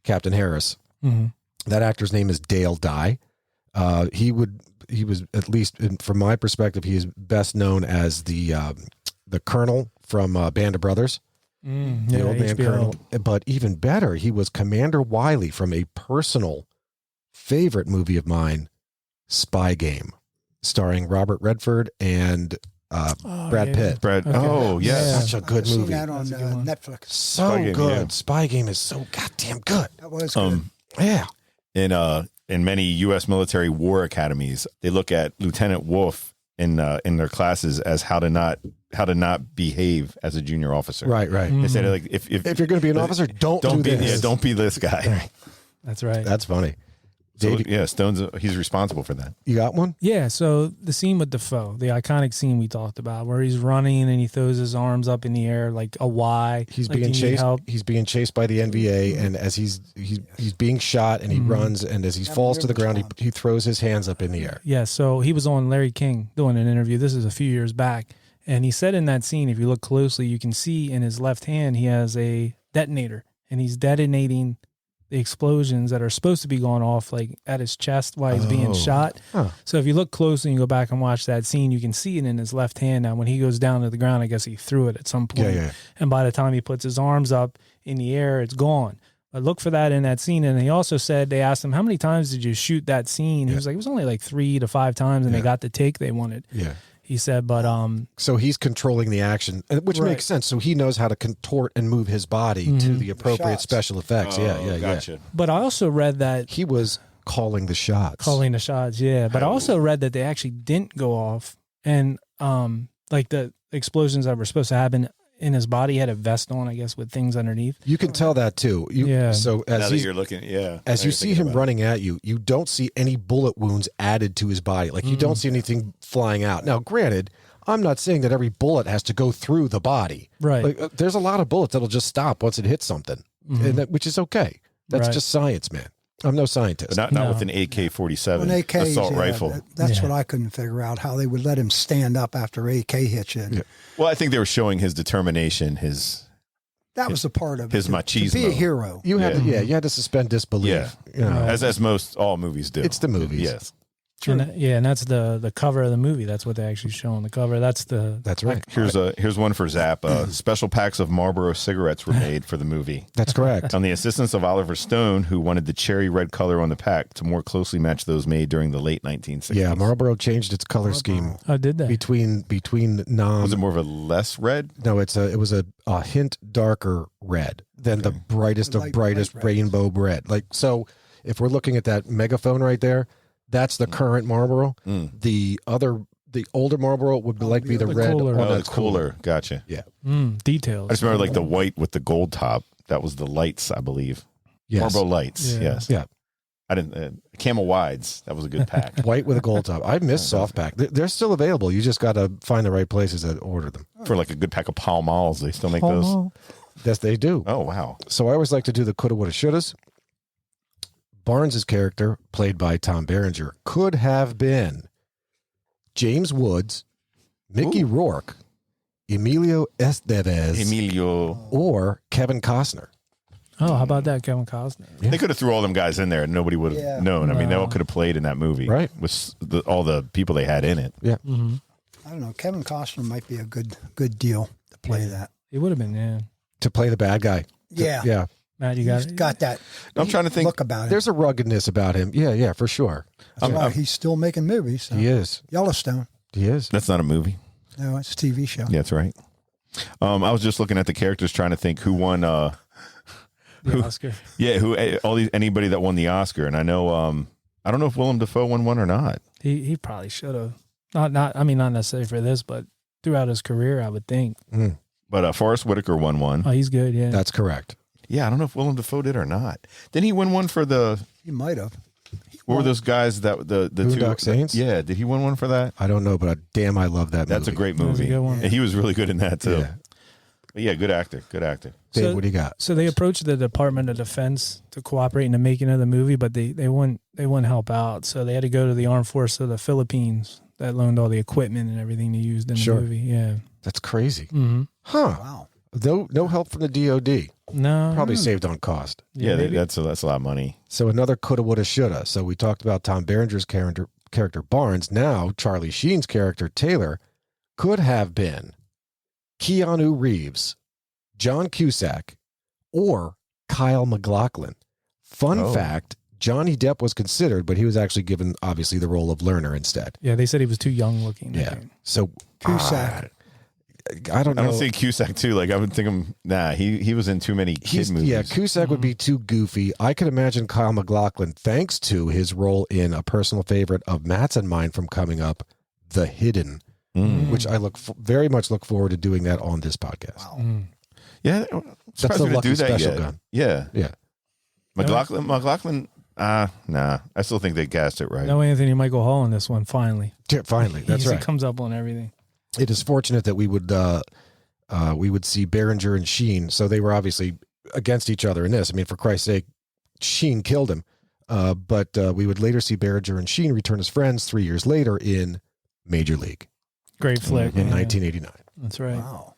Captain Harris. hmm That actor's name is Dale Dye. He was, at least from my perspective, he is best known as the Colonel from Band of Brothers, the old man HBO. Colonel. But even better, he was Commander Wiley from a personal favorite movie of mine, Spy Game, starring Robert Redford and Oh, Brad yeah. Pitt. Brad. Okay. Oh, yes. Such a good I've seen movie. that on That's a good one. Netflix. So Spy Game, good. yeah. Spy Game is so goddamn good. That was good. Yeah. In many U.S. military war academies, they look at Lieutenant Wolf in their classes as how to not how to not behave as a junior officer. Right. They said like if If you're going to be an officer, don't do be this. don't be this guy. That's right. That's funny. So, Dave, yeah, Stone's he's responsible for that. you got one? Yeah, so the scene with Defoe, the iconic scene we talked about, where he's running and he throws his arms up in the air like a Y. He's like being you need chased. help. He's being chased by the NVA, and as he's being shot, and he runs, and as he falls to the ground, he throws his hands up in the air. Yeah, so he was on Larry King doing an interview. This is a few years back. And he said in that scene, if you look closely, you can see in his left hand, he has a detonator, and he's detonating the explosions that are supposed to be going off like at his chest while he's being shot. Huh. So if you look closely and go back and watch that scene, you can see it in his left hand. Now, when he goes down to the ground, I guess he threw it at some point. Yeah. And by the time he puts his arms up in the air, it's gone. But look for that in that scene. And he also said, they asked him, how many times did you shoot that scene? He was like, it was only like 3 to 5 times, and they got the take they wanted. Yeah. He said, but So he's controlling the action, which Right. makes sense. So he knows how to contort and move his body to the appropriate Shots. special effects. Yeah. Gotcha. but I also read that He was calling the shots. calling the shots, yeah. But I also read that they actually didn't go off, and like the explosions that were supposed to happen in his body had a vest on, I guess, with things underneath. You can tell that too. Yeah. So Now as that he's, you're looking, as you see him running at you, you don't see any bullet wounds added to his body. Like you don't see anything flying out. Now, granted, I'm not saying that every bullet has to go through the body. Right. Like, there's a lot of bullets that'll just stop once it hits something, and which is okay. That's Right. just science, man. I'm no scientist. Not No. with an AK-47 An AK, assault rifle. That's what I couldn't figure out, how they would let him stand up after AK hit you. Well, I think they were showing his determination, That was a part of his it. To machismo. be a hero. You had you had to suspend disbelief. Yeah. You know. as most all movies do. It's the movies. Yes. And that's the cover of the movie. That's what they actually show on the cover. That's right. Here's one for Zap. Special packs of Marlboro cigarettes were made for the movie. That's correct. On the assistance of Oliver Stone, who wanted the cherry red color on the pack to more closely match those made during the late 1960s. Yeah, Marlboro changed its color scheme I did that. between Was it more of a less red? No, it was a hint darker red than the brightest The of light brightest red. rainbow red. Like, so if we're looking at that megaphone right there, that's the current Marlboro. The older Marlboro would be be the red cooler. on Oh, that it's cooler. Gotcha. Yeah. Details. I just remember like the white with the gold top. That was the lights, I believe. Yes. Marlboro lights. Yeah. Yes. Yeah. I didn't. Camel wides. That was a good pack. White with a gold top. I miss soft pack. They're still available. You just got to find the right places to order them. For like a good pack of Pall Malls. They still make those. Yes, they do. Oh, wow. So I always like to do the coulda, woulda, shouldas. Barnes's character, played by Tom Berenger, could have been James Woods, Mickey Rourke, Emilio Estevez, or Kevin Costner. Oh, how about that, Kevin Costner? Yeah. They could have threw all them guys in there and nobody would have known. I mean, they all could have played in that movie. Right. With all the people they had in it. Yeah. I don't know. Kevin Costner might be a good deal to play that. It would have been, yeah. To play the bad guy. Yeah. Yeah. Matt, you got He's it? got that I'm trying to think. look about him. There's a ruggedness about him. Yeah, for sure. That's why he's still making movies. So. He is. Yellowstone. He is. That's not a movie. No, it's a TV show. Yeah, that's right. I was just looking at the characters trying to think who won. The Oscar. Yeah, anybody that won the Oscar. And I know, I don't know if Willem Dafoe won one or not. He probably should have. Not necessarily for this, but throughout his career, I would think. But Forrest Whitaker won one. Oh, he's good, yeah. That's correct. Yeah, I don't know if Willem Dafoe did or not. Didn't he win one for the? He might have. What were those guys that the Boondock two? Saints? Yeah, did he win one for that? I don't know, but damn, I love that That's movie. a great That was a movie. good one. And he was really good in that too. Yeah. But yeah, good actor. Good actor. Dave, So- what do you got? So they approached the Department of Defense to cooperate in the making of the movie, but they wouldn't help out. So they had to go to the Armed Forces of the Philippines that loaned all the equipment and everything they used in the Sure. movie. Yeah. That's crazy. Mm-hmm. Huh. Wow. No help from the DOD. No. Probably saved on cost. Yeah, maybe. that's a lot of money. So another coulda, woulda, shoulda. So we talked about Tom Berenger's character Barnes. Now Charlie Sheen's character Taylor could have been Keanu Reeves, John Cusack, or Kyle MacLachlan. Fun fact, Johnny Depp was considered, but he was actually given, obviously, the role of Lerner instead. Yeah, they said he was too young looking. Yeah. So Cusack. I don't know. I don't see Cusack too. Like I would think him. Nah, he was in too many kid movies. Yeah, Cusack would be too goofy. I could imagine Kyle MacLachlan, thanks to his role in a personal favorite of Matt's and mine from coming up, The Hidden, which I very much look forward to doing that on this podcast. Wow. Yeah, That's the lucky do that special yet. gun. Yeah, Yeah. McLaughlin. Nah. I still think they cast it right. No Anthony Michael Hall in this one. Finally, Finally, that's right. He comes up on everything. It is fortunate that we would see Behringer and Sheen. So they were obviously against each other in this. I mean, for Christ's sake, Sheen killed him. But we would later see Behringer and Sheen return as friends 3 years later in Major League Great flick in 1989. That's right. Wow.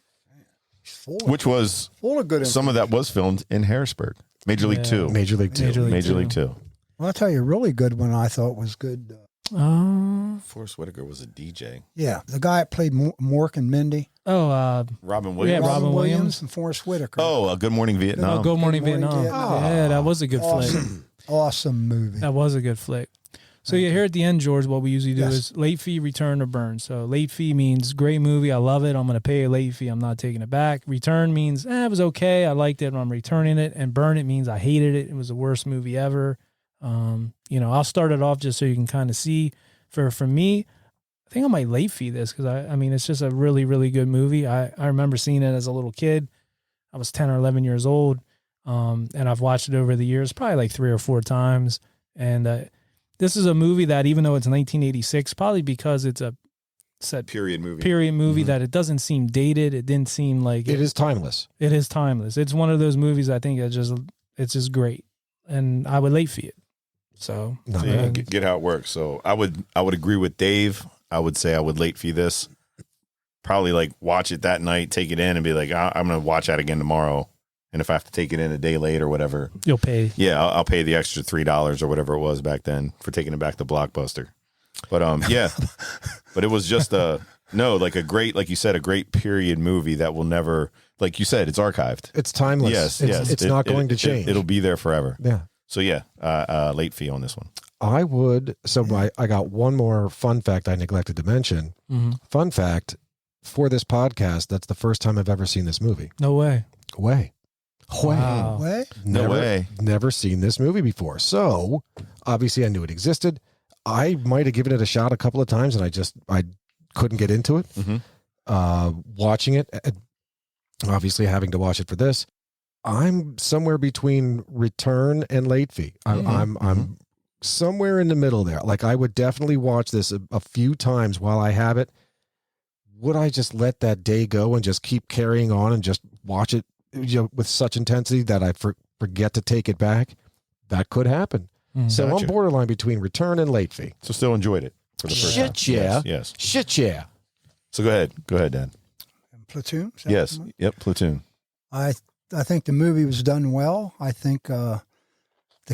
Which was Full of good some of that was filmed in Harrisburg. Major League 2. Major League 2. Major League 2. Well, I'll tell you a really good one I thought was good. Forrest Whitaker was a DJ. Yeah, the guy that played Mork and Mindy. Robin Williams. Yeah, Robin Williams. and Forrest Whitaker. Oh, Good Morning Vietnam. Good Morning Good Morning Vietnam. Vietnam. Yeah, that was a good flick. Awesome movie. That was a good flick. So yeah, here at the end, George, what we usually do Yes. is late fee, return, or burn. So late fee means great movie, I love it, I'm going to pay a late fee, I'm not taking it back. Return means it was okay, I liked it, I'm returning it. And burn it means I hated it, it was the worst movie ever. I'll start it off just so you can kind of see. For me, I think I might late fee this because I mean it's just a really, really good movie. I remember seeing it as a little kid. I was 10 or 11 years old, and I've watched it over the years, probably like 3 or 4 times. And this is a movie that, even though it's 1986, probably because it's a set Period movie. movie, that it doesn't seem dated. It didn't seem like It is timeless. It is timeless. It's one of those movies I think it's just great, and I would late fee it. So Not Yeah, bad. get how it works. So I would agree with Dave. I would say I would late fee this. Probably like watch it that night, take it in, and be like, I'm going to watch that again tomorrow. And if I have to take it in a day late or whatever, you'll pay. yeah, I'll pay the extra $3 or whatever it was back then for taking it back to Blockbuster. But yeah, but it was just like a great, like you said, a great period movie that will never, like you said, it's archived. It's timeless. Yes, It's not going to change. It'll be there forever. Yeah. So yeah, late fee on this one. I would. So I got one more fun fact I neglected to mention. Mm-hmm. Fun fact for this podcast, that's the first time I've ever seen this movie. No way. Wow. What? No way. Never seen this movie before. So obviously I knew it existed. I might have given it a shot a couple of times and I couldn't get into it. Mm-hmm. Watching it, obviously having to watch it for this, I'm somewhere between return and late fee. I'm somewhere in the middle there. Like I would definitely watch this a few times while I have it. Would I just let that day go and just keep carrying on and just watch it, with such intensity that I forget to take it back? That could happen. So Gotcha. I'm borderline between return and late fee. So still enjoyed it for the first time. Shit, yeah. Yes. Shit, yeah. So go ahead, Dad. Platoon? Is that Yes. the one? Yep. Platoon. I think the movie was done well. I think the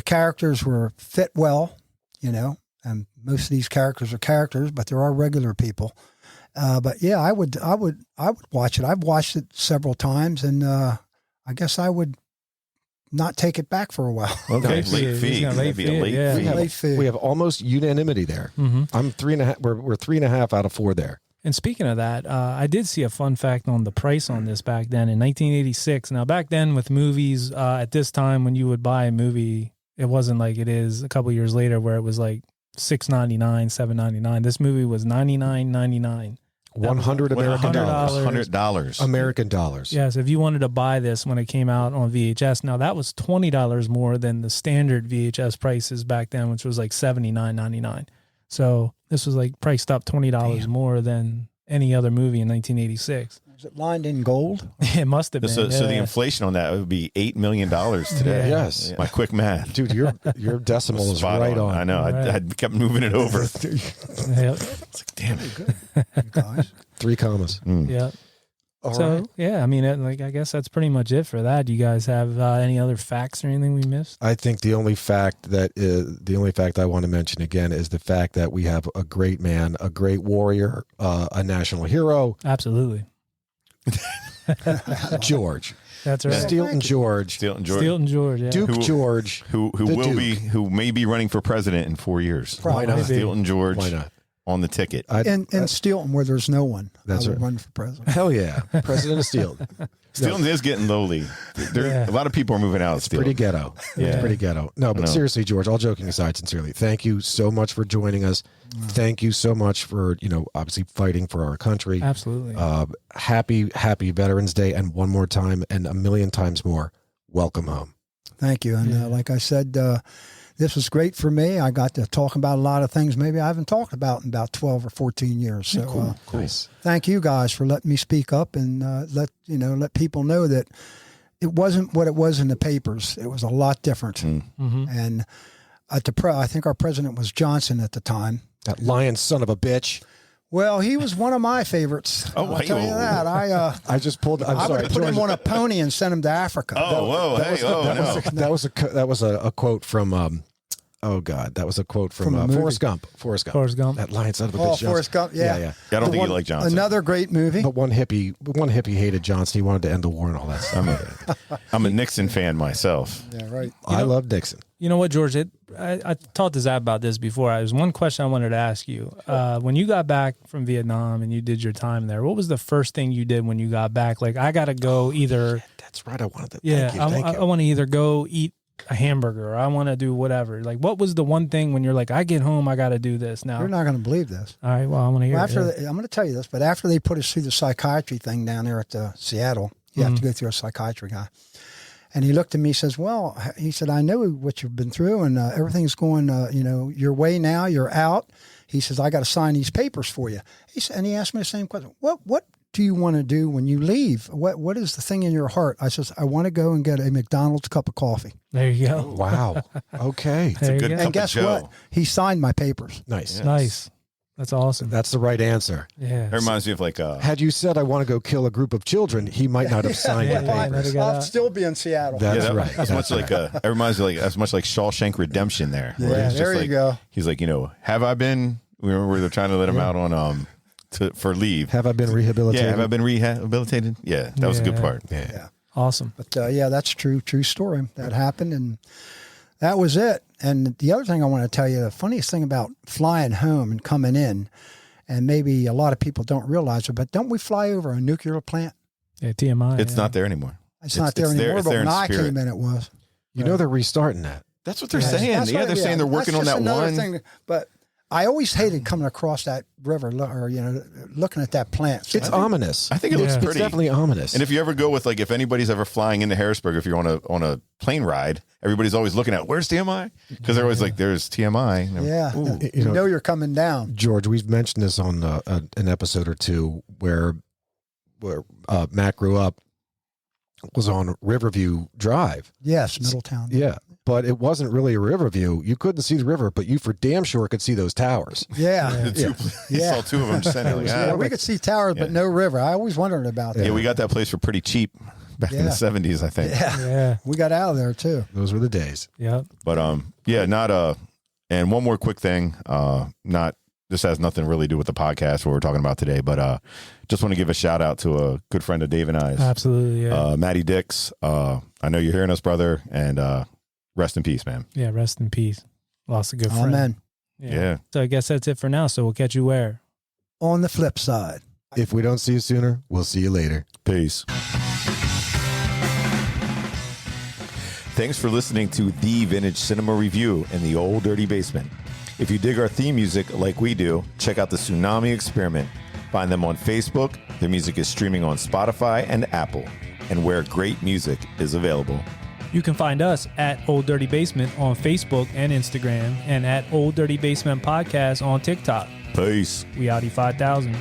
characters were fit well, and most of these characters are characters, but there are regular people. But yeah, I would watch it. I've watched it several times, and I guess I would not take it back for a while. Okay. Late Late fee. fee. He's gonna That'd late be fee a it, late yeah. fee. Late fee. We have almost unanimity there. Mm-hmm. I'm 3.5. We're 3.5 out of 4 there. And speaking of that, I did see a fun fact on the price on this back then in 1986. Now, back then with movies, at this time when you would buy a movie, it wasn't like it is a couple years later where it was like $6.99, $7.99. This movie was $99.99. 100 American dollars. $100. American dollars. Yes, if you wanted to buy this when it came out on VHS, now that was $20 more than the standard VHS prices back then, which was like $79.99. So this was like priced up $20 more than any other movie in 1986. Was it lined in gold? It must have been. So the yeah. inflation on that would be $8 million today. Yeah. Yes. My quick math. Dude, your decimal is Spot right on. I know. Right. I kept moving it over. It's Yep. like, damn it. You guys. 3 commas. Yep. All So right. yeah, I mean, I guess that's pretty much it for that. Do you guys have any other facts or anything we missed? I think the only fact I want to mention again is the fact that we have a great man, a great warrior, a national hero, Absolutely. George. That's right. Steelton George. Steelton George. Steelton George. Yeah. Duke George. Who The will Duke. be, who may be running for president in 4 years. Why not? Steelton George Why not? on the ticket. In Steelton, where there's no one, That's I would right. run for president. Hell yeah. President of Steelton. Steelton is getting lowly. A lot of people are moving out of Steelton. Pretty ghetto. Yeah. It's pretty ghetto. No, but seriously, George, all joking aside, sincerely, thank you so much for joining us. Thank you so much for, obviously fighting for our country. Absolutely. Happy Veterans Day. And one more time and a million times more, welcome home. Thank you. And like I said, this was great for me. I got to talk about a lot of things maybe I haven't talked about in about 12 or 14 years. So Cool. thank you guys for letting me speak up and let people know that it wasn't what it was in the papers. It was a lot different. Mm-hmm. And I think our president was Johnson at the time. That lying son of a bitch. Well, he was one of my favorites. Oh, I'll tell you that. I just pulled. I'm I sorry. would put him on a pony and send him to Africa. That was a quote from. Oh God, that was a quote from a movie. Forrest Gump. Forrest Gump. That lion son of a bitch. Forrest Gump. Yeah. Yeah, I don't think you like Johnson. Another great movie. But one hippie hated Johnson. He wanted to end the war and all that stuff. I'm a Nixon fan myself. Yeah, right. I love Nixon. You know what, George? I talked to Zach about this before. There's one question I wanted to ask you. When you got back from Vietnam and you did your time there, what was the first thing you did when you got back? Like, I got to go either. That's right. I wanted to. Yeah, Thank you. I want to either go eat a hamburger or I want to do whatever. Like, what was the one thing when you're like, I get home, I got to do this now? You're not going to believe this. All right, well, I want to hear it. I'm going to tell you this, but after they put us through the psychiatry thing down there at Seattle, you have to go through a psychiatry guy. And he looked at me, says, well, he said, I know what you've been through and everything's going, your way now, you're out. He says, I got to sign these papers for you. And he asked me the same question. What do you want to do when you leave? What is the thing in your heart? I says, I want to go and get a McDonald's cup of coffee. There you go. Wow. Okay. There you good go. cup And guess of Joe. what? He signed my papers. Nice. Yes. Nice. That's awesome. That's the right answer. Yeah. That reminds me of like Had you said I want to go kill a group of children, he might not have signed Yeah, the yeah, papers. yeah. I'll still be in Seattle. That's right. That's much like it reminds me like as much like Shawshank Redemption there. where Yeah, he's there just you like, go. He's like, have I been? Remember where they're trying to let him out on for leave. Have I been rehabilitated? Yeah, have I been rehabilitated? Yeah, that was a good part. Yeah. Awesome. But that's true story. That happened, and that was it. And the other thing I want to tell you, the funniest thing about flying home and coming in, and maybe a lot of people don't realize it, but don't we fly over a nuclear plant? Yeah, TMI. It's not there anymore. It's not there anymore, it's but there in when I spirit. came in, it was. You know they're restarting that. That's what they're Yeah, saying. that's Yeah, what- they're saying they're working on that's that just another one. thing, but I always hated coming across that river or looking at that plant. So It's ominous. I think it looks Yeah. It's pretty. definitely ominous. And if you ever go with if anybody's ever flying into Harrisburg, if you're on a plane ride, everybody's always looking at where's TMI because they're always like there's TMI. yeah, Ooh. you know you're coming down. George, we've mentioned this on an episode or two where Matt grew up was on Riverview Drive. Yes, Middletown. Yeah, but it wasn't really a Riverview. You couldn't see the river, but you for damn sure could see those towers. Yeah. He saw two of them standing. Like, Yeah, we could see towers, but no river. I always wondered about that. yeah, we got that place for pretty cheap back in the 70s, I think. Yeah. Yeah. We got out of there too. Those were the days. Yep. But yeah, not and one more quick thing, this has nothing really to do with the podcast what we're talking about today, but just want to give a shout out to a good friend of Dave and I's. Absolutely. Yeah. Matty Dix. I know you're hearing us, brother, and rest in peace, man. Yeah. Rest in peace. Lost a good friend. Amen. Yeah. So I guess that's it for now. So we'll catch you where? On the flip side. If we don't see you sooner, we'll see you later. Peace. Thanks for listening to The Vintage Cinema Review in the Old Dirty Basement. If you dig our theme music like we do, check out the Tsunami Experiment. Find them on Facebook. Their music is streaming on Spotify and Apple, and where great music is available. You can find us at Old Dirty Basement on Facebook and Instagram, and at Old Dirty Basement Podcast on TikTok. Peace. We Audi 5000.